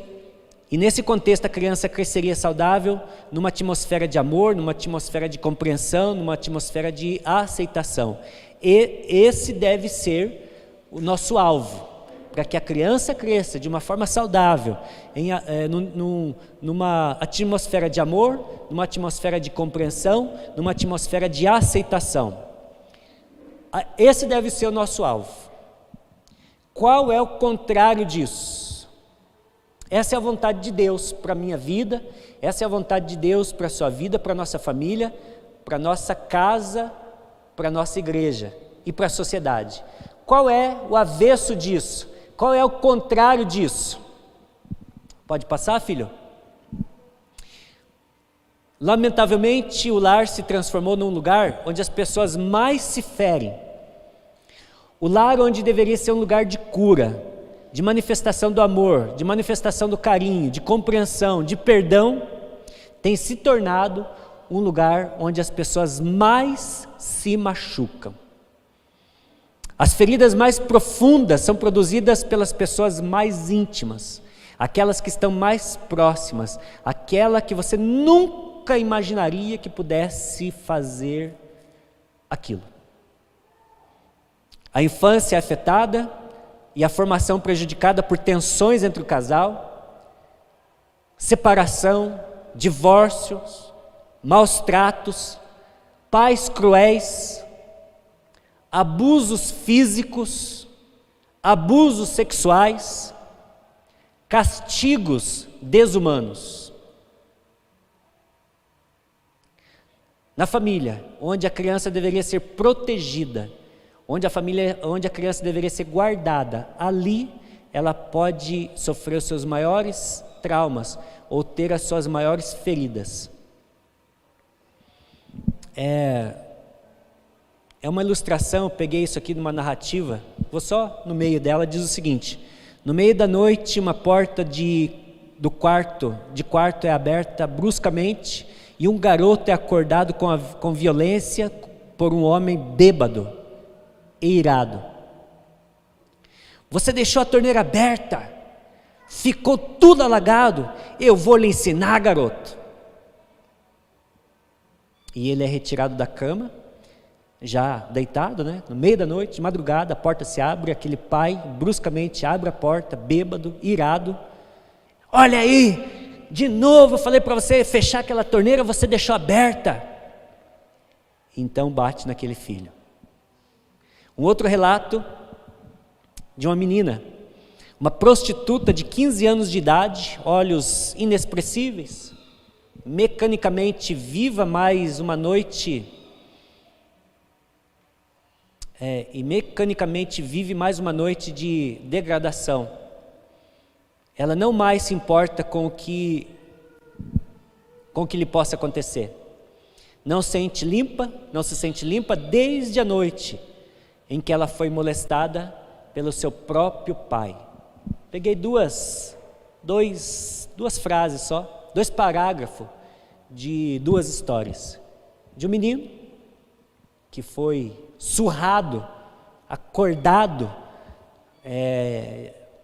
a criança cresceria saudável, numa atmosfera de amor, numa atmosfera de compreensão, numa atmosfera de aceitação. E esse deve ser o nosso alvo, para que a criança cresça de uma forma saudável, numa atmosfera de amor, numa atmosfera de compreensão, numa atmosfera de aceitação. Esse deve ser o nosso alvo. Qual é o contrário disso? Essa é a vontade de Deus para a minha vida, essa é a vontade de Deus para a sua vida, para a nossa família, para a nossa casa, para a nossa igreja e para a sociedade. Qual é o avesso disso? Qual é o contrário disso? Pode passar, filho? Lamentavelmente, o lar se transformou num lugar onde as pessoas mais se ferem. O lar onde deveria ser um lugar de cura, de manifestação do amor, de manifestação do carinho, de compreensão, de perdão, tem se tornado um lugar onde as pessoas mais se machucam. As feridas mais profundas são produzidas pelas pessoas mais íntimas, aquelas que estão mais próximas, aquela que você nunca imaginaria que pudesse fazer aquilo. A infância é afetada e a formação prejudicada por tensões entre o casal, separação, divórcios, maus tratos, pais cruéis, abusos físicos, abusos sexuais, castigos desumanos. Na família, onde a criança deveria ser protegida, onde a criança deveria ser guardada, ali ela pode sofrer os seus maiores traumas ou ter as suas maiores feridas. É uma ilustração, eu peguei isso aqui numa narrativa, vou só no meio dela, diz o seguinte: no meio da noite uma porta de quarto é aberta bruscamente e um garoto é acordado com violência por um homem bêbado e irado. Você deixou a torneira aberta, ficou tudo alagado, eu vou lhe ensinar, garoto. E ele é retirado da cama, já deitado, no meio da noite, de madrugada, a porta se abre, aquele pai bruscamente abre a porta, bêbado, irado. Olha aí, de novo eu falei para você fechar aquela torneira, você deixou aberta. Então bate naquele filho. Um outro relato de uma menina, uma prostituta de 15 anos de idade, olhos inexpressíveis, mecanicamente viva mais uma noite, e mecanicamente vive mais uma noite de degradação. Ela não mais se importa com o que lhe possa acontecer. Não se sente limpa desde a noite em que ela foi molestada pelo seu próprio pai. Peguei duas frases só, 2 parágrafos de 2 histórias. De um menino que foi surrado, acordado,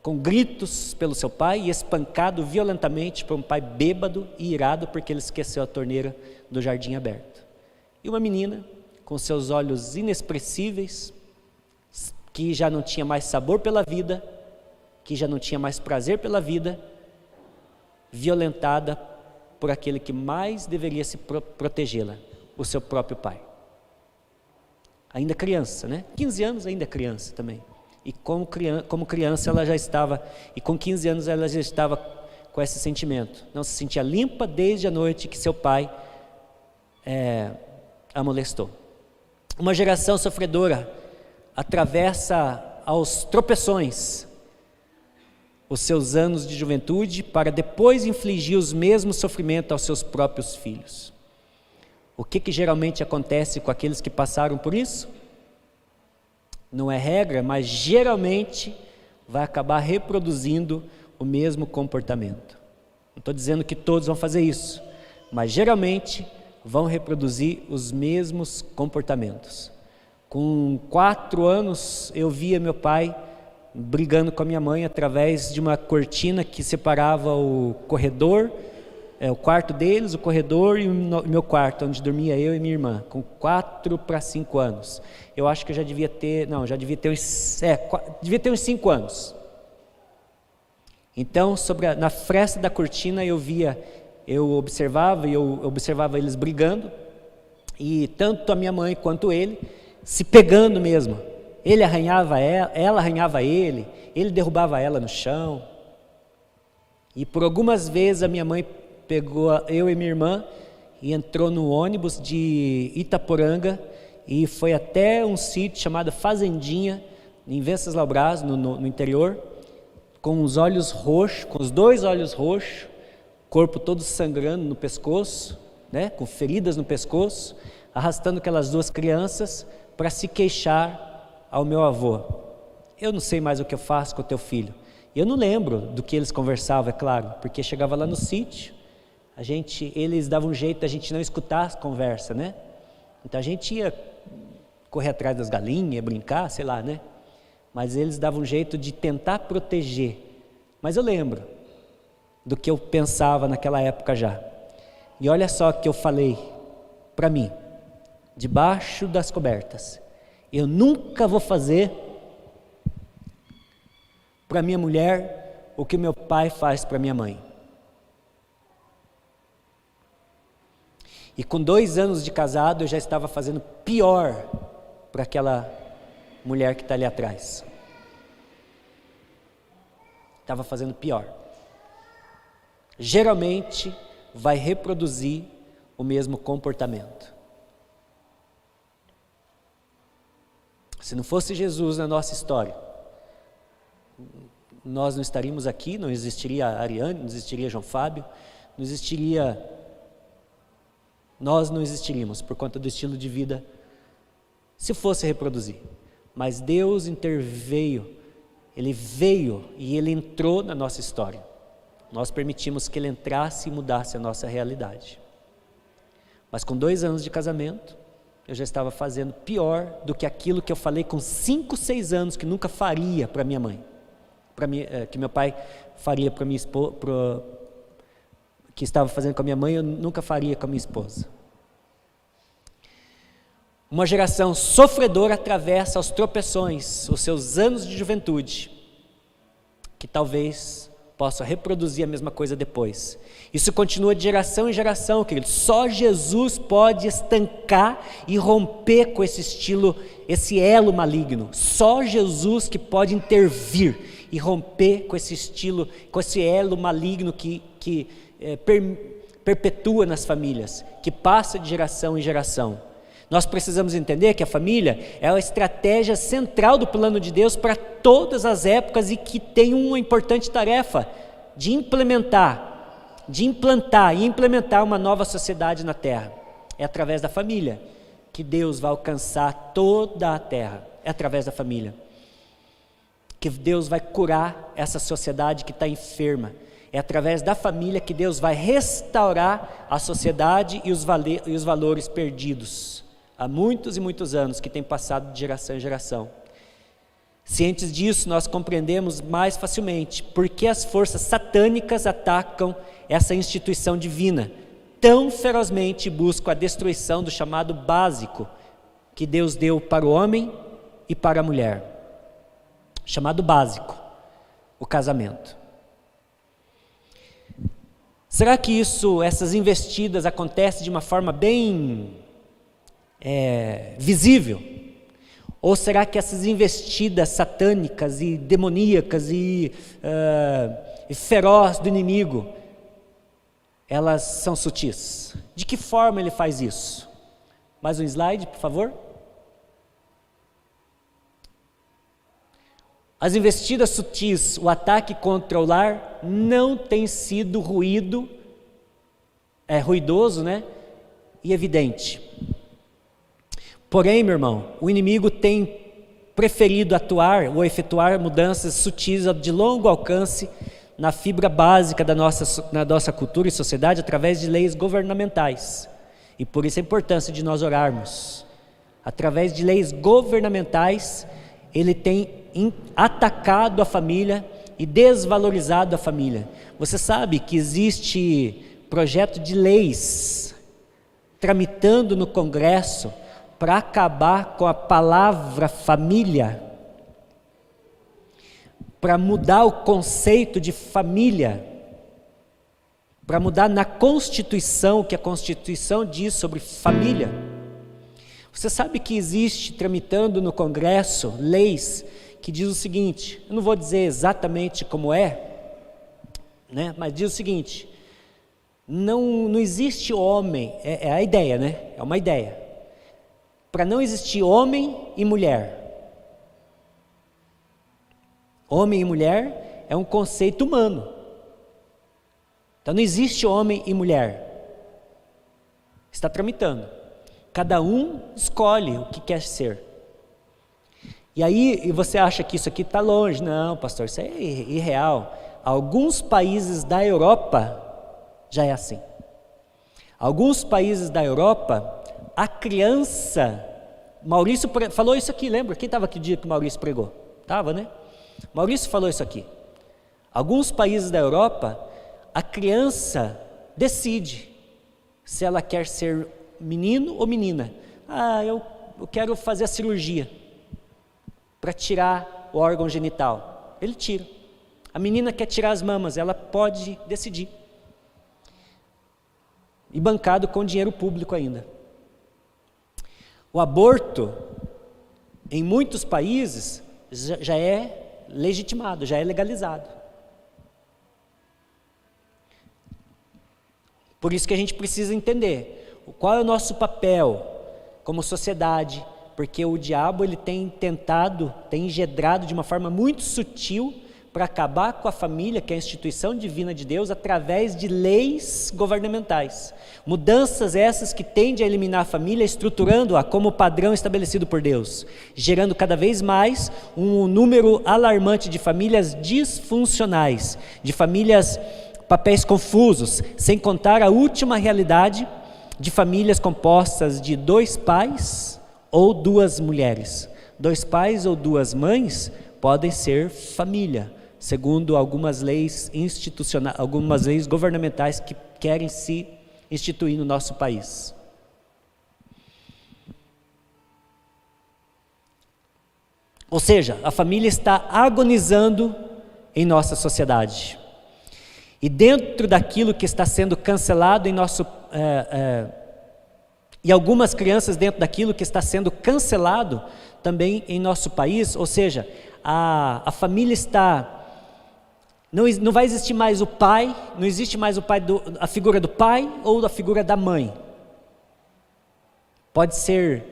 com gritos pelo seu pai e espancado violentamente por um pai bêbado e irado porque ele esqueceu a torneira do jardim aberto. E uma menina com seus olhos inexpressíveis, que já não tinha mais sabor pela vida, que já não tinha mais prazer pela vida, violentada por aquele que mais deveria se protegê-la, o seu próprio pai. Ainda criança, né? 15 anos ainda criança também. E como criança ela já estava, e com 15 anos ela já estava com esse sentimento. Não se sentia limpa desde a noite que seu pai a molestou. Uma geração sofredora atravessa aos tropeções os seus anos de juventude para depois infligir os mesmos sofrimentos aos seus próprios filhos. O que geralmente acontece com aqueles que passaram por isso? Não é regra, mas geralmente vai acabar reproduzindo o mesmo comportamento. Não estou dizendo que todos vão fazer isso, mas geralmente vão reproduzir os mesmos comportamentos. Com 4 anos eu via meu pai brigando com a minha mãe através de uma cortina que separava o corredor, o quarto deles, o corredor e o meu quarto, onde dormia eu e minha irmã, com 4 para 5 anos. Eu acho que eu já devia ter uns 5 anos. Então, na fresta da cortina eu observava eles brigando, e tanto a minha mãe quanto ele se pegando mesmo. Ele arranhava ela arranhava ele derrubava ela no chão. E por algumas vezes a minha mãe pegou eu e minha irmã e entrou no ônibus de Itaporanga e foi até um sítio chamado Fazendinha, em Venceslau-Braz, no interior, com os 2 olhos roxos, corpo todo sangrando no pescoço, né, com feridas no pescoço, arrastando aquelas 2 crianças para se queixar ao meu avô. Eu não sei mais o que eu faço com o teu filho. E eu não lembro do que eles conversavam, é claro, porque chegava lá no sítio, eles davam um jeito da gente não escutar as conversas, né? Então a gente ia correr atrás das galinhas, brincar, sei lá, né? Mas eles davam um jeito de tentar proteger. Mas eu lembro do que eu pensava naquela época já. E olha só o que eu falei para mim, debaixo das cobertas: eu nunca vou fazer para minha mulher o que meu pai faz para minha mãe. E com 2 anos de casado eu já estava fazendo pior para aquela mulher que está ali atrás. Estava fazendo pior. Geralmente vai reproduzir o mesmo comportamento. Se não fosse Jesus na nossa história, nós não estaríamos aqui, não existiria a Ariane, não existiria João Fábio, nós não existiríamos por conta do estilo de vida, se fosse reproduzir. Mas Deus interveio, Ele veio e Ele entrou na nossa história. Nós permitimos que Ele entrasse e mudasse a nossa realidade. Mas com 2 anos de casamento, eu já estava fazendo pior do que aquilo que eu falei com 5, 6 anos que nunca faria para minha mãe, que meu pai faria para minha esposa, que estava fazendo com a minha mãe, eu nunca faria com a minha esposa. Uma geração sofredora atravessa os tropeções, os seus anos de juventude, que talvez possa reproduzir a mesma coisa depois. Isso continua de geração em geração, querido. Só Jesus pode estancar e romper com esse estilo, esse elo maligno. Só Jesus que pode intervir e romper com esse estilo, com esse elo maligno que perpetua nas famílias, que passa de geração em geração. Nós precisamos entender que a família é a estratégia central do plano de Deus para todas as épocas e que tem uma importante tarefa de implantar e implementar uma nova sociedade na terra. É através da família que Deus vai alcançar toda a terra. É através da família que Deus vai curar essa sociedade que está enferma. É através da família que Deus vai restaurar a sociedade e os valores perdidos há muitos e muitos anos, que têm passado de geração em geração. Cientes disso, nós compreendemos mais facilmente por que as forças satânicas atacam essa instituição divina tão ferozmente e buscam a destruição do chamado básico que Deus deu para o homem e para a mulher. chamado básico, o casamento. Será que essas investidas acontecem de uma forma bem visível? Ou será que essas investidas satânicas e demoníacas e ferozes do inimigo, elas são sutis? De que forma ele faz isso? Mais um slide, por favor. As investidas sutis, o ataque contra o lar não tem sido ruidoso, né? E evidente. Porém, meu irmão, o inimigo tem preferido atuar ou efetuar mudanças sutis de longo alcance na fibra básica na nossa cultura e sociedade através de leis governamentais. E por isso a importância de nós orarmos. Através de leis governamentais, ele tem atacado a família e desvalorizado a família. Você sabe que existe projeto de leis tramitando no Congresso para acabar com a palavra família, para mudar o conceito de família, para mudar na Constituição, o que a Constituição diz sobre família. Você sabe que existe tramitando no Congresso leis que diz o seguinte, eu não vou dizer exatamente como né? Mas diz o seguinte, não existe homem, é a ideia, né? É uma ideia, para não existir homem e mulher. Homem e mulher é um conceito humano, então não existe homem e mulher, está tramitando, cada um escolhe o que quer ser. E aí você acha que isso aqui está longe? Não, pastor, isso é irreal. Alguns países da Europa já é assim. Alguns países da Europa, a criança... Maurício falou isso aqui, lembra? Quem estava aqui o dia que o Maurício pregou? Estava, né? Maurício falou isso aqui. Alguns países da Europa, a criança decide se ela quer ser menino ou menina. Eu quero fazer a cirurgia para tirar o órgão genital. Ele tira. A menina quer tirar as mamas, ela pode decidir. E bancado com dinheiro público ainda. O aborto, em muitos países, já é legitimado, já é legalizado. Por isso que a gente precisa entender qual é o nosso papel como sociedade, porque o diabo ele tem engedrado de uma forma muito sutil para acabar com a família, que é a instituição divina de Deus, através de leis governamentais. Mudanças essas que tendem a eliminar a família, estruturando-a como padrão estabelecido por Deus, gerando cada vez mais um número alarmante de famílias disfuncionais, de famílias, papéis confusos, sem contar a última realidade de famílias compostas de 2 pais ou 2 mulheres. 2 pais ou 2 mães podem ser família, segundo algumas leis institucionais, algumas leis governamentais que querem se instituir no nosso país. Ou seja, a família está agonizando em nossa sociedade. E dentro daquilo que está sendo cancelado em nosso... e algumas crianças dentro daquilo que está sendo cancelado também em nosso país, ou seja, a família está... Não vai existir mais o pai, não existe mais a figura do pai ou a figura da mãe. Pode ser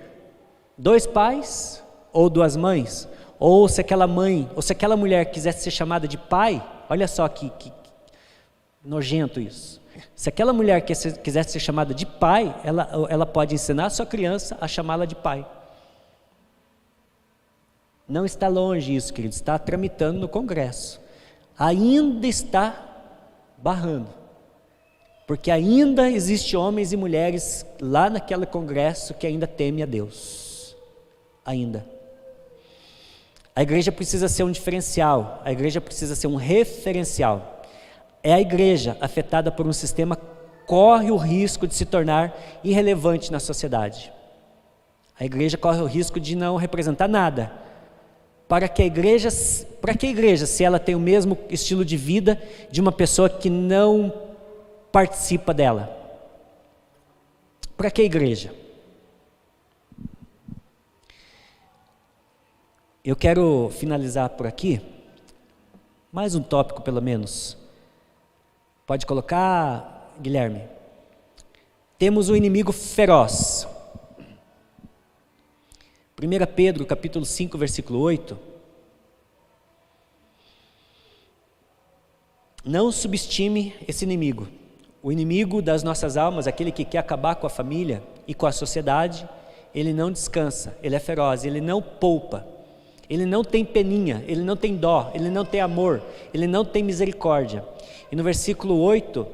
2 pais ou 2 mães, ou se aquela mãe, ou se aquela mulher quisesse ser chamada de pai, olha só que nojento isso. Se aquela mulher quisesse ser chamada de pai, ela pode ensinar a sua criança a chamá-la de pai. Não está longe isso, queridos, está tramitando no Congresso. Ainda está barrando, porque ainda existe homens e mulheres lá naquele Congresso que ainda temem a Deus. Ainda. A igreja precisa ser um diferencial, a igreja precisa ser um referencial. É a igreja afetada por um sistema corre o risco de se tornar irrelevante na sociedade. A igreja corre o risco de não representar nada para que a igreja, se ela tem o mesmo estilo de vida de uma pessoa que não participa dela? Para que a igreja? Eu quero finalizar por aqui, mais um tópico pelo menos. Pode colocar, Guilherme? Temos um inimigo feroz. 1 Pedro, capítulo 5, versículo 8. Não subestime esse inimigo. O inimigo das nossas almas, aquele que quer acabar com a família e com a sociedade, ele não descansa, ele é feroz, ele não poupa, ele não tem peninha, ele não tem dó, ele não tem amor, ele não tem misericórdia. E no versículo 8,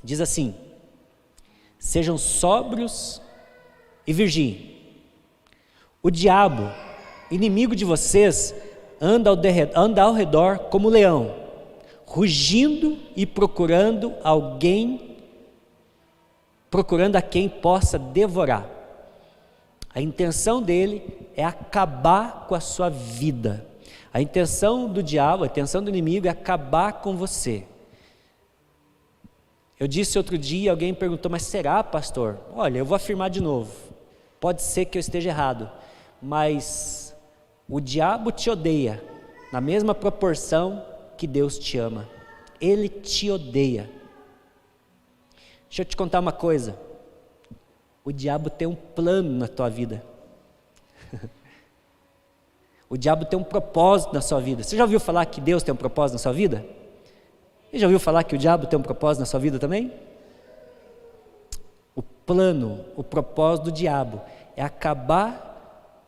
diz assim: sejam sóbrios e vigiem. O diabo, inimigo de vocês, anda ao redor como leão, rugindo e procurando a quem possa devorar. A intenção dele é acabar com a sua vida. A intenção do diabo, a intenção do inimigo é acabar com você. Eu disse outro dia, alguém perguntou, mas será, pastor? Olha, eu vou afirmar de novo. Pode ser que eu esteja errado, mas o diabo te odeia na mesma proporção que Deus te ama. Ele te odeia. Deixa eu te contar uma coisa. O diabo tem um plano na tua vida. O diabo tem um propósito na sua vida. Você já ouviu falar que Deus tem um propósito na sua vida? Você já ouviu falar que o diabo tem um propósito na sua vida também? O plano, o propósito do diabo é acabar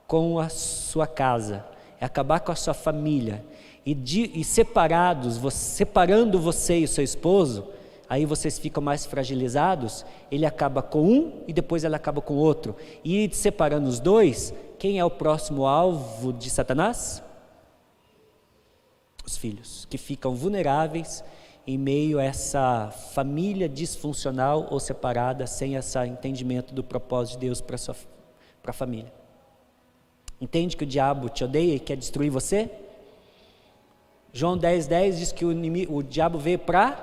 com a sua casa, é acabar com a sua família, e separando você e o seu esposo, aí vocês ficam mais fragilizados, ele acaba com um e depois ele acaba com o outro, e separando os dois, quem é o próximo alvo de Satanás? Os filhos, que ficam vulneráveis em meio a essa família disfuncional ou separada, sem esse entendimento do propósito de Deus para a família. Entende que o diabo te odeia e quer destruir você? João 10,10 diz que o diabo veio para...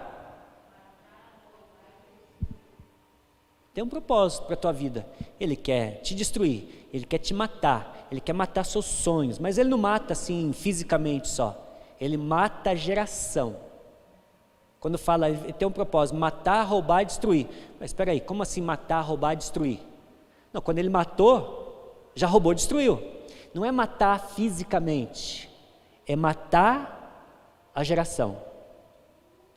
Tem um propósito para a tua vida. Ele quer te destruir, ele quer te matar, ele quer matar seus sonhos, mas ele não mata assim fisicamente só, ele mata a geração. Quando fala, ele tem um propósito, matar, roubar e destruir. Mas espera aí, como assim matar, roubar e destruir? Não, quando ele matou, já roubou e destruiu. Não é matar fisicamente, é matar a geração.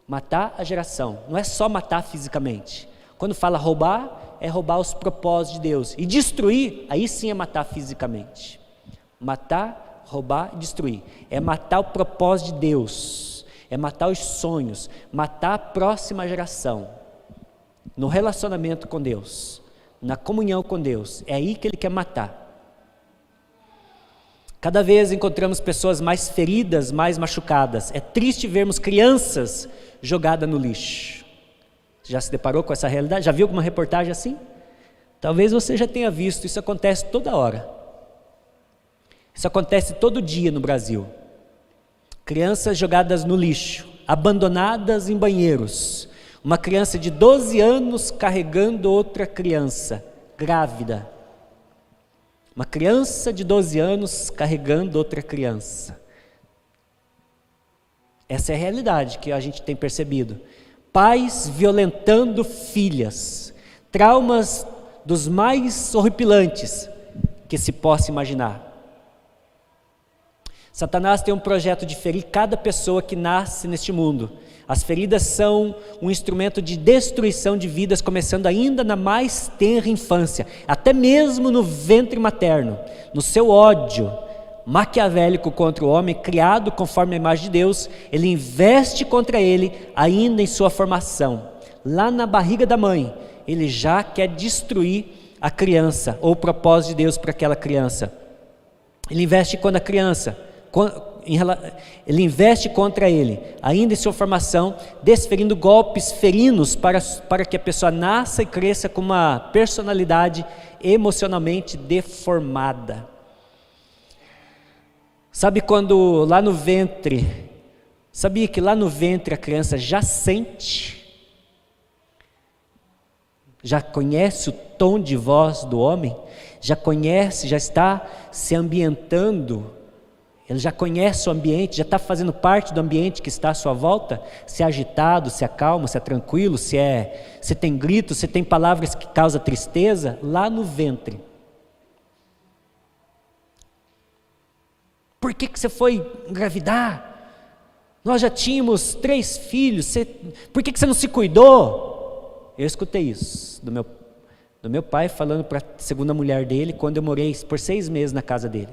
Matar a geração, não é só matar fisicamente. Quando fala roubar, é roubar os propósitos de Deus. E destruir, aí sim é matar fisicamente. Matar, roubar e destruir. É matar o propósito de Deus. É matar os sonhos. Matar a próxima geração. No relacionamento com Deus. Na comunhão com Deus. É aí que Ele quer matar. Cada vez encontramos pessoas mais feridas, mais machucadas. É triste vermos crianças jogadas no lixo. Já se deparou com essa realidade? Já viu alguma reportagem assim? Talvez você já tenha visto, isso acontece toda hora. Isso acontece todo dia no Brasil. Crianças jogadas no lixo, abandonadas em banheiros. Uma criança de 12 anos carregando outra criança, grávida. Uma criança de 12 anos carregando outra criança. Essa é a realidade que a gente tem percebido. Pais violentando filhas. Traumas dos mais horripilantes que se possa imaginar. Satanás tem um projeto de ferir cada pessoa que nasce neste mundo. As feridas são um instrumento de destruição de vidas, começando ainda na mais tenra infância, até mesmo no ventre materno, no seu ódio maquiavélico contra o homem, criado conforme a imagem de Deus, ele investe contra ele ainda em sua formação. Lá na barriga da mãe, ele já quer destruir a criança, ou o propósito de Deus para aquela criança. Ele investe contra a criança, ele investe contra ele, ainda em sua formação, desferindo golpes ferinos para que a pessoa nasça e cresça com uma personalidade emocionalmente deformada. Sabe quando lá no ventre, sabia que lá no ventre a criança já sente, já conhece o tom de voz do homem, já conhece, já está se ambientando, ele já conhece o ambiente, já está fazendo parte do ambiente que está à sua volta, se é agitado, se é calmo, se é tranquilo, se tem gritos, se tem palavras que causam tristeza, lá no ventre. Por que você foi engravidar? Nós já tínhamos 3 filhos, por que você não se cuidou? Eu escutei isso do meu pai falando para a segunda mulher dele, quando eu morei por 6 meses na casa dele.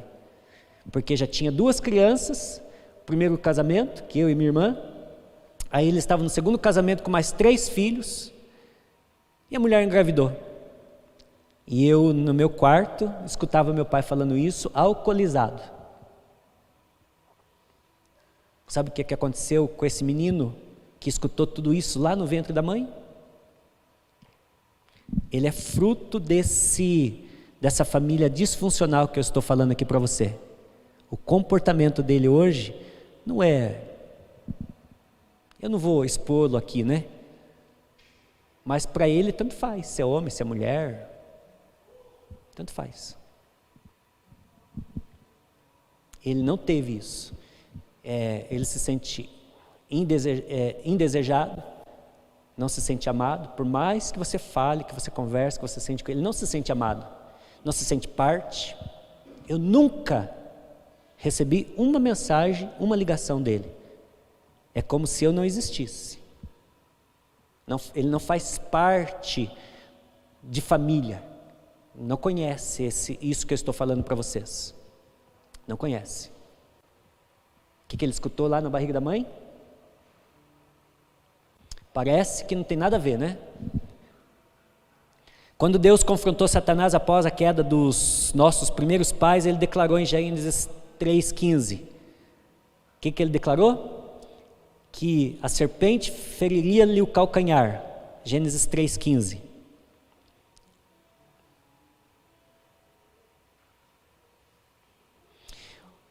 Porque já tinha 2 crianças, primeiro casamento, que eu e minha irmã, aí ele estava no segundo casamento com mais 3 filhos, e a mulher engravidou. E eu, no meu quarto, escutava meu pai falando isso, alcoolizado. Sabe o que aconteceu com esse menino que escutou tudo isso lá no ventre da mãe? Ele é fruto dessa família disfuncional que eu estou falando aqui para você. O comportamento dele hoje não é... Eu não vou expô-lo aqui, né? Mas para ele tanto faz, se é homem, se é mulher, tanto faz. Ele não teve isso. Ele se sente indesejado, não se sente amado, por mais que você fale, que você converse, que você sente com ele, não se sente amado, não se sente parte. Eu nunca recebi uma mensagem, uma ligação dele. É como se eu não existisse. Ele não faz parte de família, não conhece isso que eu estou falando para vocês, não conhece. O que ele escutou lá na barriga da mãe? Parece que não tem nada a ver, né? Quando Deus confrontou Satanás após a queda dos nossos primeiros pais, ele declarou em Gênesis 3,15. O que ele declarou? Que a serpente feriria-lhe o calcanhar. Gênesis 3,15.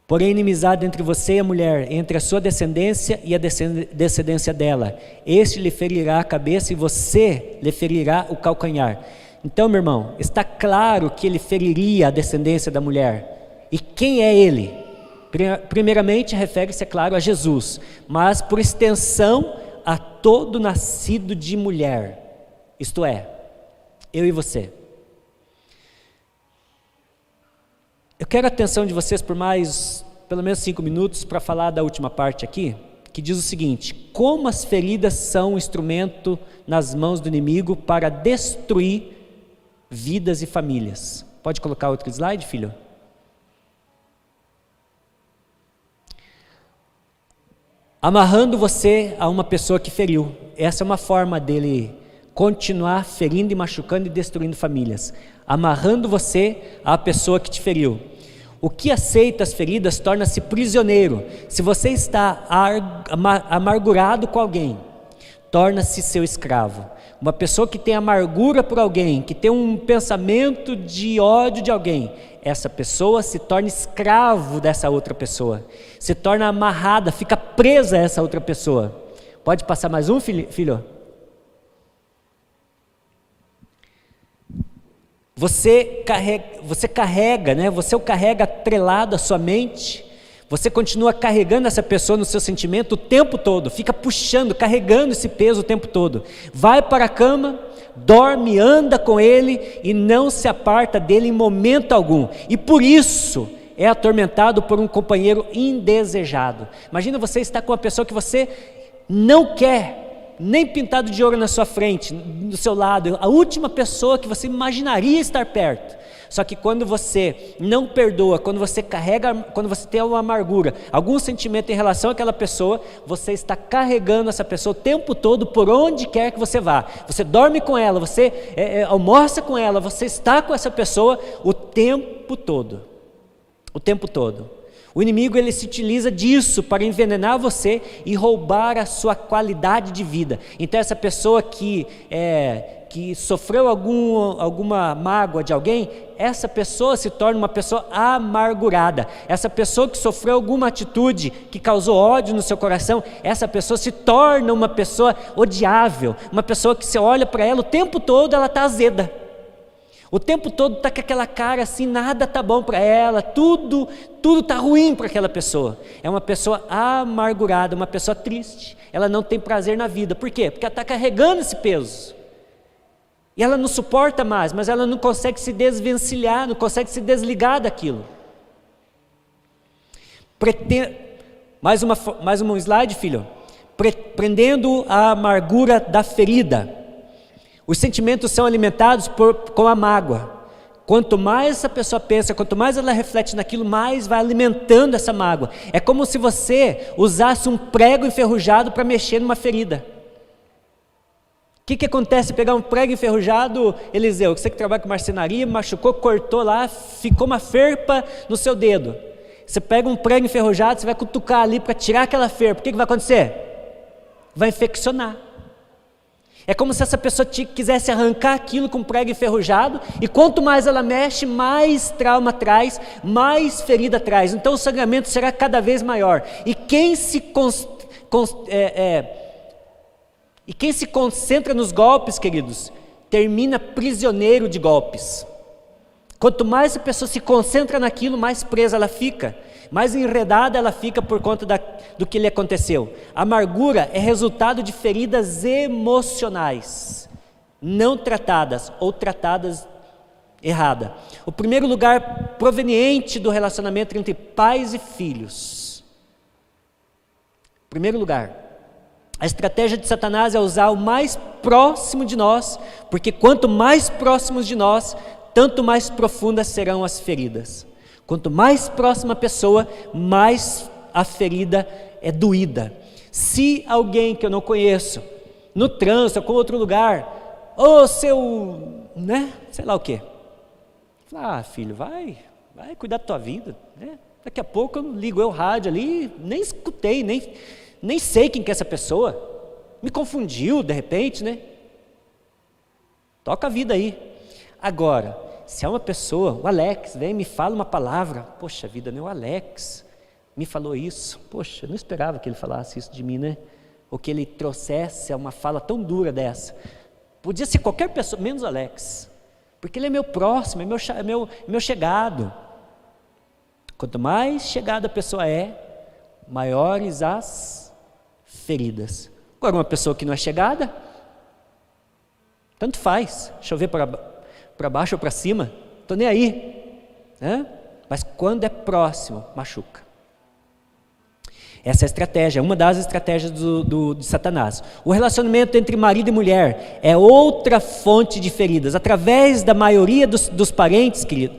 Porém, inimizade entre você e a mulher, entre a sua descendência e a descendência dela. Este lhe ferirá a cabeça e você lhe ferirá o calcanhar. Então, meu irmão, está claro que ele feriria a descendência da mulher. E quem é ele? Primeiramente, refere-se, é claro, a Jesus, mas por extensão a todo nascido de mulher, isto é, eu e você. Eu quero a atenção de vocês por pelo menos 5 minutos para falar da última parte aqui, que diz o seguinte: como as feridas são um instrumento nas mãos do inimigo para destruir vidas e famílias. Pode colocar outro slide, filho? Amarrando você a uma pessoa que feriu. Essa é uma forma dele continuar ferindo e machucando e destruindo famílias. Amarrando você à pessoa que te feriu. O que aceita as feridas torna-se prisioneiro. Se você está amargurado com alguém, torna-se seu escravo. Uma pessoa que tem amargura por alguém, que tem um pensamento de ódio de alguém, essa pessoa se torna escravo dessa outra pessoa, se torna amarrada, fica presa a essa outra pessoa. Pode passar mais um, filho? Você carrega, né? Você o carrega atrelado à sua mente, você continua carregando essa pessoa no seu sentimento o tempo todo, fica puxando, carregando esse peso o tempo todo. Vai para a cama, dorme, anda com ele e não se aparta dele em momento algum. E por isso é atormentado por um companheiro indesejado. Imagina você estar com uma pessoa que você não quer, nem pintado de ouro na sua frente, do seu lado, a última pessoa que você imaginaria estar perto. Só que quando você não perdoa, quando você carrega, quando você tem uma amargura, algum sentimento em relação àquela pessoa, você está carregando essa pessoa o tempo todo por onde quer que você vá. Você dorme com ela, você almoça com ela, você está com essa pessoa o tempo todo. O tempo todo. O inimigo, ele se utiliza disso para envenenar você e roubar a sua qualidade de vida. Então essa pessoa que sofreu alguma mágoa de alguém, essa pessoa se torna uma pessoa amargurada. Essa pessoa que sofreu alguma atitude que causou ódio no seu coração, essa pessoa se torna uma pessoa odiável, uma pessoa que você olha para ela o tempo todo, ela está azeda. O tempo todo está com aquela cara assim, nada está bom para ela, tudo está ruim para aquela pessoa. É uma pessoa amargurada, uma pessoa triste. Ela não tem prazer na vida. Por quê? Porque ela está carregando esse peso. E ela não suporta mais, mas ela não consegue se desvencilhar, não consegue se desligar daquilo. Mais um slide, filho. Prendendo a amargura da ferida. Os sentimentos são alimentados com a mágoa. Quanto mais essa pessoa pensa, quanto mais ela reflete naquilo, mais vai alimentando essa mágoa. É como se você usasse um prego enferrujado para mexer numa ferida. O que acontece? Pegar um prego enferrujado, Eliseu, você que trabalha com marcenaria, machucou, cortou lá, ficou uma ferpa no seu dedo. Você pega um prego enferrujado, você vai cutucar ali para tirar aquela ferpa. O que vai acontecer? Vai infeccionar. É como se essa pessoa quisesse arrancar aquilo com prego enferrujado, e quanto mais ela mexe, mais trauma traz, mais ferida traz. Então o sangramento será cada vez maior. E quem se concentra nos golpes, queridos, termina prisioneiro de golpes. Quanto mais a pessoa se concentra naquilo, mais presa ela fica, mais enredada ela fica por conta do que lhe aconteceu. A amargura é resultado de feridas emocionais, não tratadas ou tratadas errada. O primeiro lugar proveniente do relacionamento entre pais e filhos. Primeiro lugar, a estratégia de Satanás é usar o mais próximo de nós, porque quanto mais próximos de nós, tanto mais profundas serão as feridas. Quanto mais próxima a pessoa, mais a ferida é doída. Se alguém que eu não conheço, no trânsito ou com outro lugar, sei lá o quê. Filho, vai cuidar da tua vida, né? Daqui a pouco eu ligo o rádio ali, nem escutei, nem sei quem que é essa pessoa, me confundiu de repente, né? Toca a vida aí. Agora, se é uma pessoa, o Alex, vem e me fala uma palavra, poxa vida, o Alex me falou isso, poxa, eu não esperava que ele falasse isso de mim, né? Ou que ele trouxesse uma fala tão dura dessa. Podia ser qualquer pessoa, menos o Alex, porque ele é meu próximo, é meu chegado. Quanto mais chegada a pessoa é, maiores as feridas. Agora, uma pessoa que não é chegada, tanto faz, chover para baixo ou para cima, estou nem aí, né? Mas quando é próximo, machuca. Essa é a estratégia, uma das estratégias de Satanás. O relacionamento entre marido e mulher é outra fonte de feridas. Através da maioria dos parentes, querido,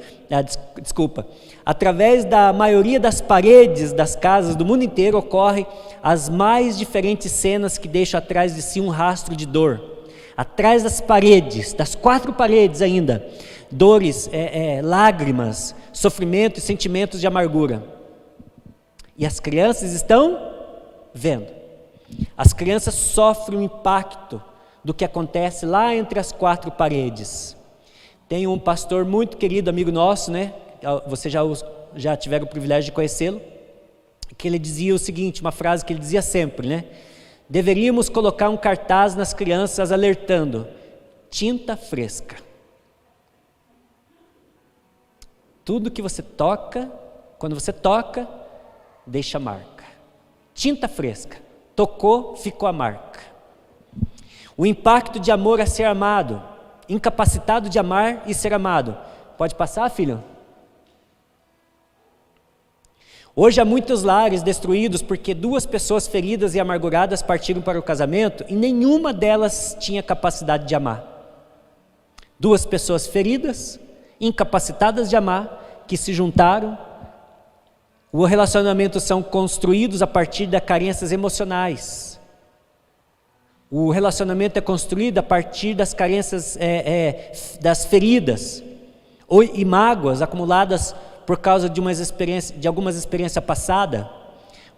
através da maioria das paredes das casas do mundo inteiro ocorrem as mais diferentes cenas que deixam atrás de si um rastro de dor. Atrás das paredes, das 4 paredes ainda, dores, lágrimas, sofrimento e sentimentos de amargura. E as crianças estão vendo. As crianças sofrem o impacto do que acontece lá entre as 4 paredes. Tem um pastor muito querido, amigo nosso, né? Vocês já tiveram o privilégio de conhecê-lo, que ele dizia o seguinte, uma frase que ele dizia sempre, né? Deveríamos colocar um cartaz nas crianças alertando: tinta fresca. Tudo que você toca, quando você toca, deixa marca. Tinta fresca. Tocou, ficou a marca. O impacto de amor a ser amado, incapacitado de amar e ser amado. Pode passar, filho? Hoje há muitos lares destruídos porque 2 pessoas feridas e amarguradas partiram para o casamento e nenhuma delas tinha capacidade de amar. 2 pessoas feridas, incapacitadas de amar, que se juntaram. Os relacionamentos são construídos a partir de carências emocionais. O relacionamento é construído a partir das carências, das feridas e mágoas acumuladas por causa de algumas experiências passadas.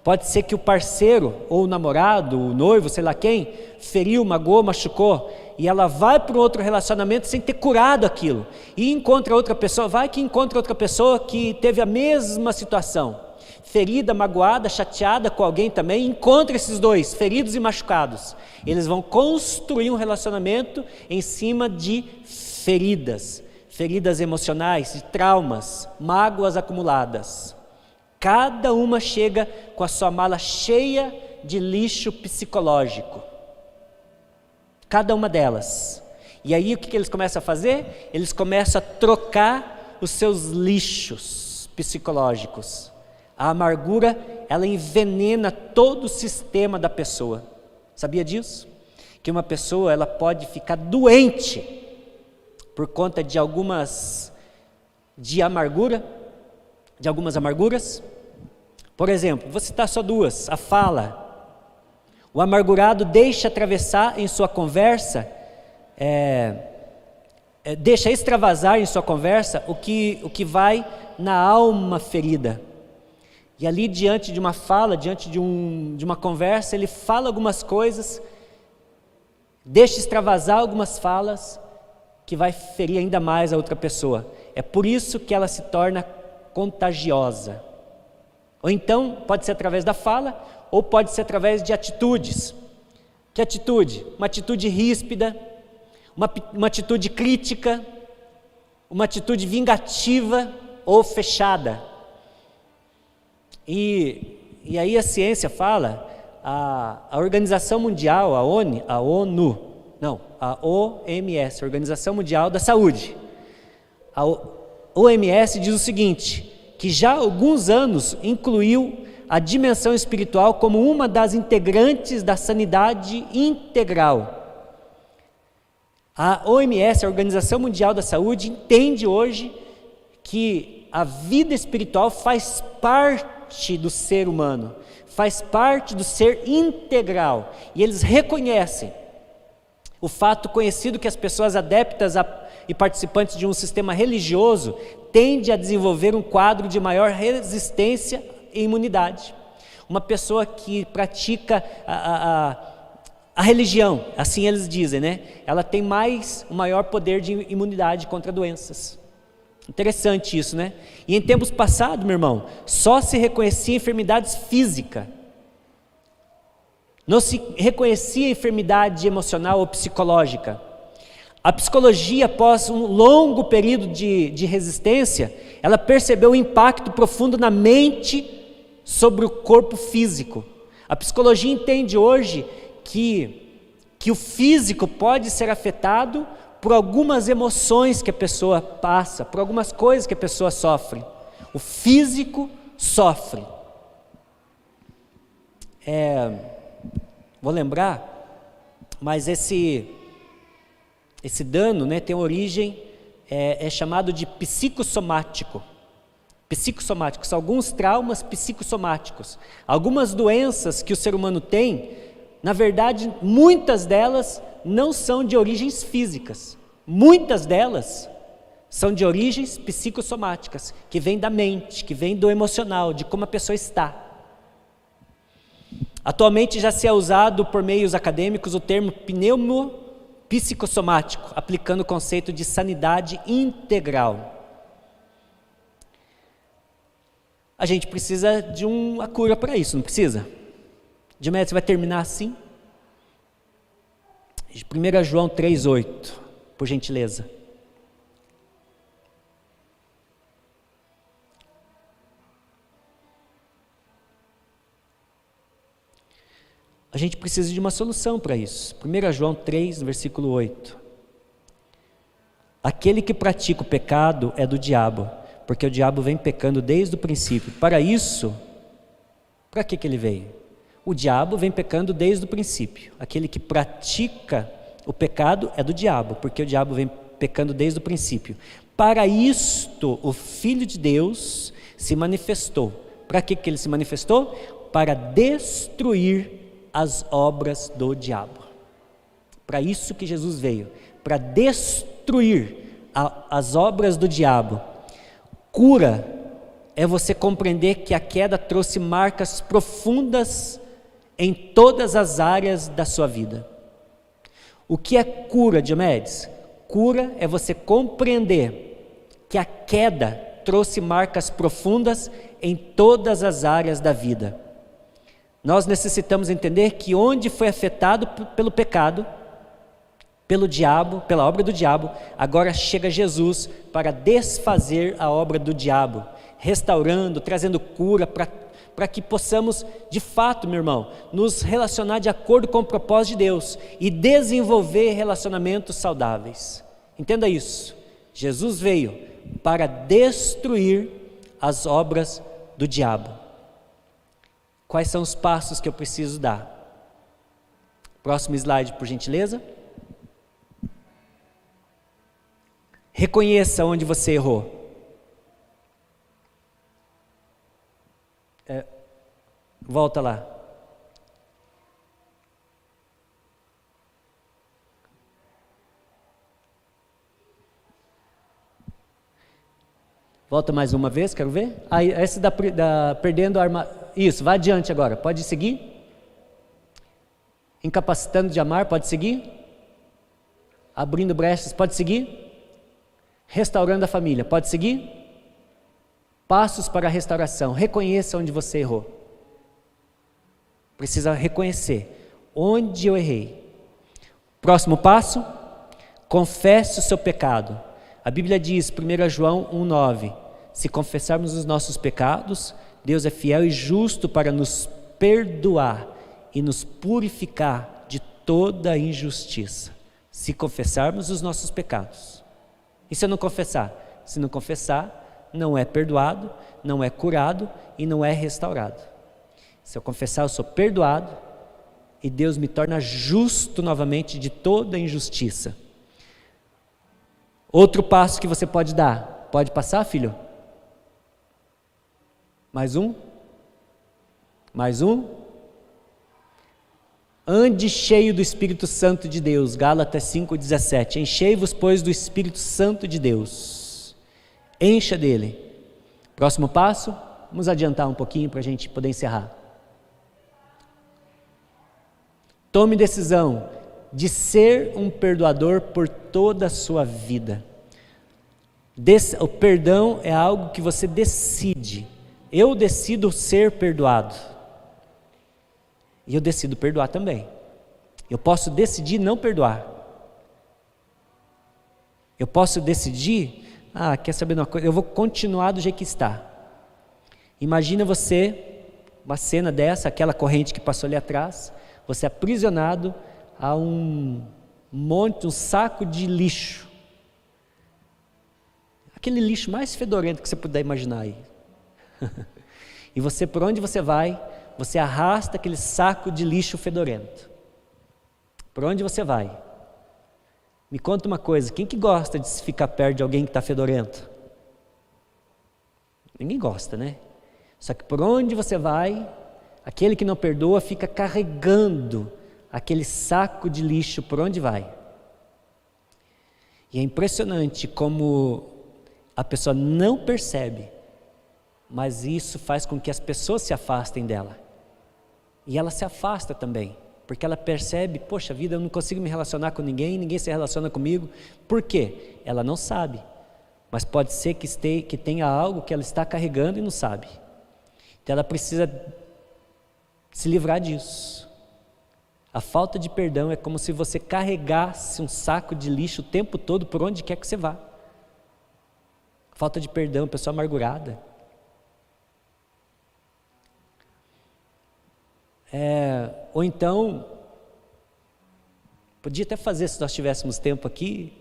Pode ser que o parceiro, ou o namorado, o noivo, sei lá quem, feriu, magoou, machucou, e ela vai para um outro relacionamento sem ter curado aquilo, e encontra outra pessoa, encontra outra pessoa que teve a mesma situação, ferida, magoada, chateada com alguém também, encontra esses dois, feridos e machucados. Eles vão construir um relacionamento em cima de feridas emocionais, de traumas, mágoas acumuladas. Cada uma chega com a sua mala cheia de lixo psicológico. Cada uma delas. E aí o que eles começam a fazer? Eles começam a trocar os seus lixos psicológicos. A amargura, ela envenena todo o sistema da pessoa. Sabia disso? Que uma pessoa, ela pode ficar doente por conta de algumas amarguras. Por exemplo, vou citar só duas. A fala. O amargurado deixa atravessar em sua conversa, deixa extravasar em sua conversa o que vai na alma ferida. E ali diante de uma fala, diante de uma conversa, ele fala algumas coisas, deixa extravasar algumas falas, que vai ferir ainda mais a outra pessoa. É por isso que ela se torna contagiosa. Ou então, pode ser através da fala, ou pode ser através de atitudes. Que atitude? Uma atitude ríspida, uma atitude crítica, uma atitude vingativa ou fechada. E aí a ciência fala, a Organização Mundial, a OMS, a Organização Mundial da Saúde. A OMS diz o seguinte, que já há alguns anos incluiu a dimensão espiritual como uma das integrantes da sanidade integral. A OMS, a Organização Mundial da Saúde, entende hoje que a vida espiritual faz parte do ser humano, faz parte do ser integral, e eles reconhecem o fato conhecido que as pessoas adeptas e participantes de um sistema religioso tendem a desenvolver um quadro de maior resistência e imunidade. Uma pessoa que pratica a religião, assim eles dizem, né? Ela tem um maior poder de imunidade contra doenças. Interessante isso, né? E em tempos passados, meu irmão, só se reconhecia enfermidades físicas. Não se reconhecia enfermidade emocional ou psicológica. A psicologia, após um longo período de resistência, ela percebeu o impacto profundo na mente sobre o corpo físico. A psicologia entende hoje que o físico pode ser afetado por algumas emoções que a pessoa passa, por algumas coisas que a pessoa sofre. O físico sofre. Vou lembrar, mas esse dano, né, tem origem, é chamado de psicossomático. Psicossomático, são alguns traumas psicossomáticos. Algumas doenças que o ser humano tem, na verdade, muitas delas não são de origens físicas. Muitas delas são de origens psicossomáticas, que vêm da mente, que vêm do emocional, de como a pessoa está. Atualmente já se é usado por meios acadêmicos o termo pneumopsicossomático, aplicando o conceito de sanidade integral. A gente precisa de uma cura para isso, não precisa? Diomedes, vai terminar assim? 1 João 3,8, por gentileza. A gente precisa de uma solução para isso. 1 João 3, versículo 8. Aquele que pratica o pecado é do diabo, porque o diabo vem pecando desde o princípio. Para isso, para que ele veio? O diabo vem pecando desde o princípio. Aquele que pratica o pecado é do diabo, porque o diabo vem pecando desde o princípio. Para isto, o Filho de Deus se manifestou. Para que ele se manifestou? Para destruir as obras do diabo. Para isso que Jesus veio, para destruir as obras do diabo. Cura é você compreender que a queda trouxe marcas profundas em todas as áreas da sua vida. O que é cura, Diomedes? Cura é você compreender que a queda trouxe marcas profundas em todas as áreas da vida. Nós necessitamos entender que onde foi afetado pelo pecado, pelo diabo, pela obra do diabo, agora chega Jesus para desfazer a obra do diabo, restaurando, trazendo cura para que possamos, de fato, meu irmão, nos relacionar de acordo com o propósito de Deus e desenvolver relacionamentos saudáveis. Entenda isso. Jesus veio para destruir as obras do diabo. Quais são os passos que eu preciso dar? Próximo slide, por gentileza. Reconheça onde você errou. Volta lá. Volta mais uma vez, quero ver. Esse da perdendo a arma. Isso, vai adiante agora. Pode seguir. Incapacitando de amar, pode seguir. Abrindo brechas, pode seguir. Restaurando a família, pode seguir. Passos para a restauração. Reconheça onde você errou. Precisa reconhecer onde eu errei. Próximo passo, confesse o seu pecado. A Bíblia diz, 1 João 1,9, se confessarmos os nossos pecados, Deus é fiel e justo para nos perdoar e nos purificar de toda injustiça. Se confessarmos os nossos pecados. E se eu não confessar? Se não confessar, não é perdoado, não é curado e não é restaurado. Se eu confessar, eu sou perdoado e Deus me torna justo novamente de toda injustiça. Outro passo que você pode dar. Pode passar, filho? Mais um? Mais um? Ande cheio do Espírito Santo de Deus. Gálatas 5,17. Enchei-vos, pois, do Espírito Santo de Deus. Encha dele. Próximo passo. Vamos adiantar um pouquinho para a gente poder encerrar. Tome decisão de ser um perdoador por toda a sua vida. O perdão é algo que você decide. Eu decido ser perdoado. E eu decido perdoar também. Eu posso decidir não perdoar. Eu posso decidir, quer saber de uma coisa? Eu vou continuar do jeito que está. Imagina você, uma cena dessa, aquela corrente que passou ali atrás, você é aprisionado a um saco de lixo. Aquele lixo mais fedorento que você puder imaginar aí. E você, por onde você vai, você arrasta aquele saco de lixo fedorento. Por onde você vai? Me conta uma coisa, quem que gosta de ficar perto de alguém que está fedorento? Ninguém gosta, né? Só que por onde você vai, aquele que não perdoa fica carregando aquele saco de lixo por onde vai. E é impressionante como a pessoa não percebe, mas isso faz com que as pessoas se afastem dela. E ela se afasta também, porque ela percebe, poxa vida, eu não consigo me relacionar com ninguém, ninguém se relaciona comigo. Por quê? Ela não sabe, mas pode ser que tenha algo que ela está carregando e não sabe. Então ela precisa se livrar disso. A falta de perdão é como se você carregasse um saco de lixo o tempo todo por onde quer que você vá. Falta de perdão, pessoa amargurada. Ou então, podia até fazer se nós tivéssemos tempo aqui,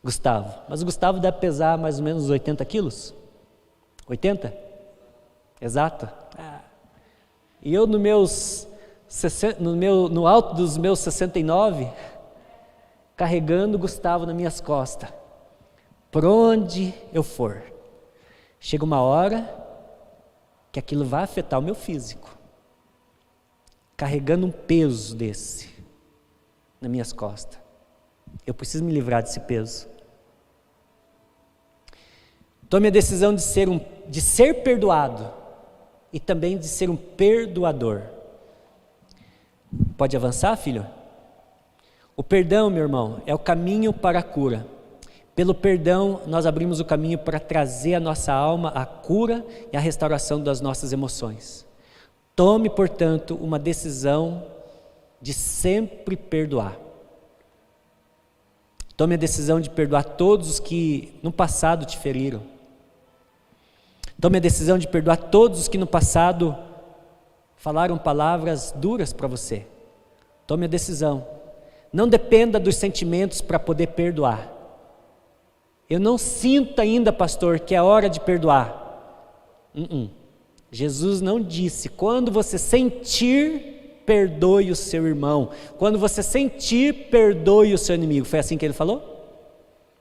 Gustavo. Mas o Gustavo deve pesar mais ou menos 80 quilos? 80? Exato. E eu no alto dos meus 69, carregando o Gustavo nas minhas costas. Por onde eu for. Chega uma hora que aquilo vai afetar o meu físico. Carregando um peso desse nas minhas costas. Eu preciso me livrar desse peso. Tome a decisão de ser um de ser perdoado e também de ser um perdoador. Pode avançar, filho? O perdão, meu irmão, é o caminho para a cura. Pelo perdão, nós abrimos o caminho para trazer à nossa alma a cura e a restauração das nossas emoções. Tome, portanto, uma decisão de sempre perdoar. Tome a decisão de perdoar todos os que no passado te feriram. Tome a decisão de perdoar todos os que no passado falaram palavras duras para você. Tome a decisão. Não dependa dos sentimentos para poder perdoar. Eu não sinto ainda, pastor, que é hora de perdoar. Jesus não disse, quando você sentir, perdoe o seu irmão. Quando você sentir, perdoe o seu inimigo. Foi assim que ele falou?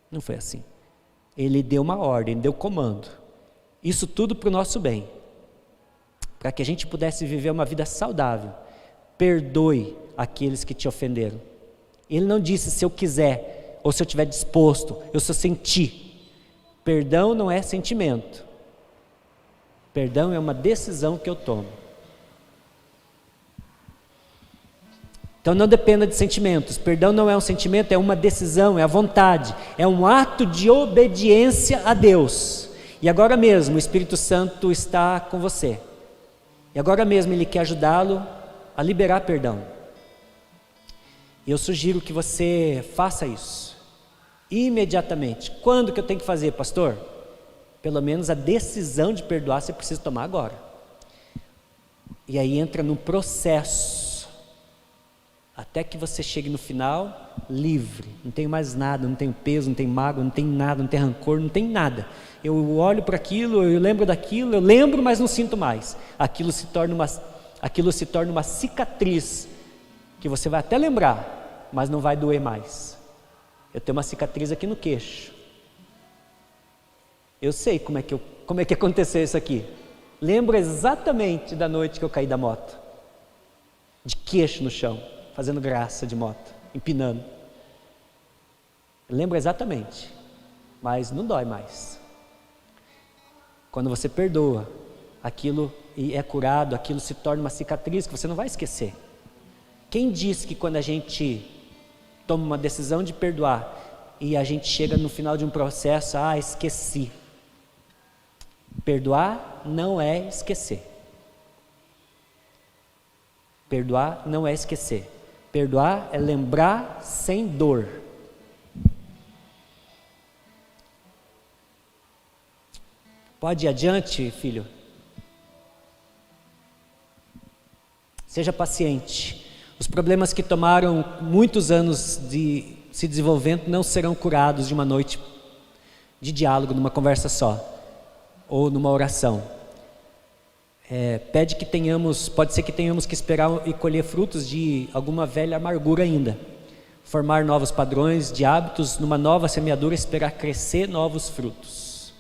Não foi assim. Ele deu uma ordem, deu comando. Isso tudo para o nosso bem. Para que a gente pudesse viver uma vida saudável. Perdoe aqueles que te ofenderam. Ele não disse se eu quiser, ou se eu estiver disposto, eu só sentir. Perdão não é sentimento. Perdão é uma decisão que eu tomo. Então não dependa de sentimentos. Perdão não é um sentimento, é uma decisão, é a vontade. É um ato de obediência a Deus. E agora mesmo o Espírito Santo está com você. E agora mesmo Ele quer ajudá-lo a liberar perdão. E eu sugiro que você faça isso. Imediatamente. Quando que eu tenho que fazer, pastor? Pelo menos a decisão de perdoar você precisa tomar agora. E aí entra num processo. Até que você chegue no final livre. Não tenho mais nada, não tenho peso, não tenho mágoa, não tenho nada, não tenho rancor, não tenho nada. Eu olho para aquilo, eu lembro daquilo, eu lembro, mas não sinto mais. Aquilo se torna uma cicatriz que você vai até lembrar, mas não vai doer mais. Eu tenho uma cicatriz aqui no queixo. Eu sei como é que aconteceu isso aqui. Lembro exatamente da noite que eu caí da moto. De queixo no chão, fazendo graça de moto, empinando. Eu lembro exatamente, mas não dói mais. Quando você perdoa, aquilo e é curado, aquilo se torna uma cicatriz que você não vai esquecer. Quem disse que quando a gente toma uma decisão de perdoar e a gente chega no final de um processo, esqueci. Perdoar não é esquecer. Perdoar não é esquecer. Perdoar é lembrar sem dor. Pode ir adiante, filho. Seja paciente. Os problemas que tomaram muitos anos de se desenvolvendo não serão curados de uma noite de diálogo, numa conversa só, ou numa oração. Pode ser que tenhamos que esperar e colher frutos de alguma velha amargura ainda. Formar novos padrões de hábitos numa nova semeadura, esperar crescer novos frutos.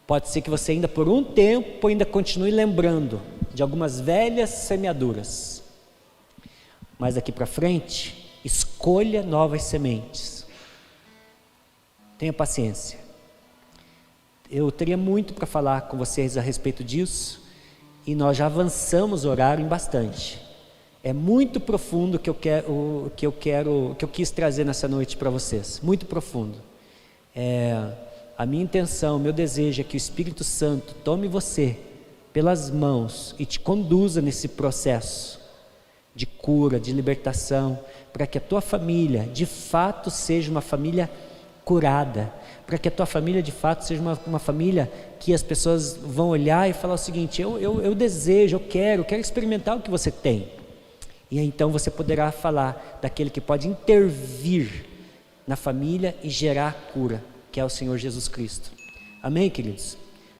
Pode ser que você ainda por um tempo ainda continue lembrando de algumas velhas semeaduras. Mas daqui para frente, escolha novas sementes. Tenha paciência. Eu teria muito para falar com vocês a respeito disso, e nós já avançamos o horário em bastante. É muito profundo que eu quis trazer nessa noite para vocês. Muito profundo. A minha intenção, meu desejo é que o Espírito Santo tome você pelas mãos e te conduza nesse processo de cura, de libertação, para que a tua família de fato seja uma família curada, para que a tua família de fato seja uma família que as pessoas vão olhar e falar o seguinte: eu desejo, eu quero experimentar o que você tem. E aí, então você poderá falar daquele que pode intervir na família e gerar cura, que é o Senhor Jesus Cristo. Amém, queridos?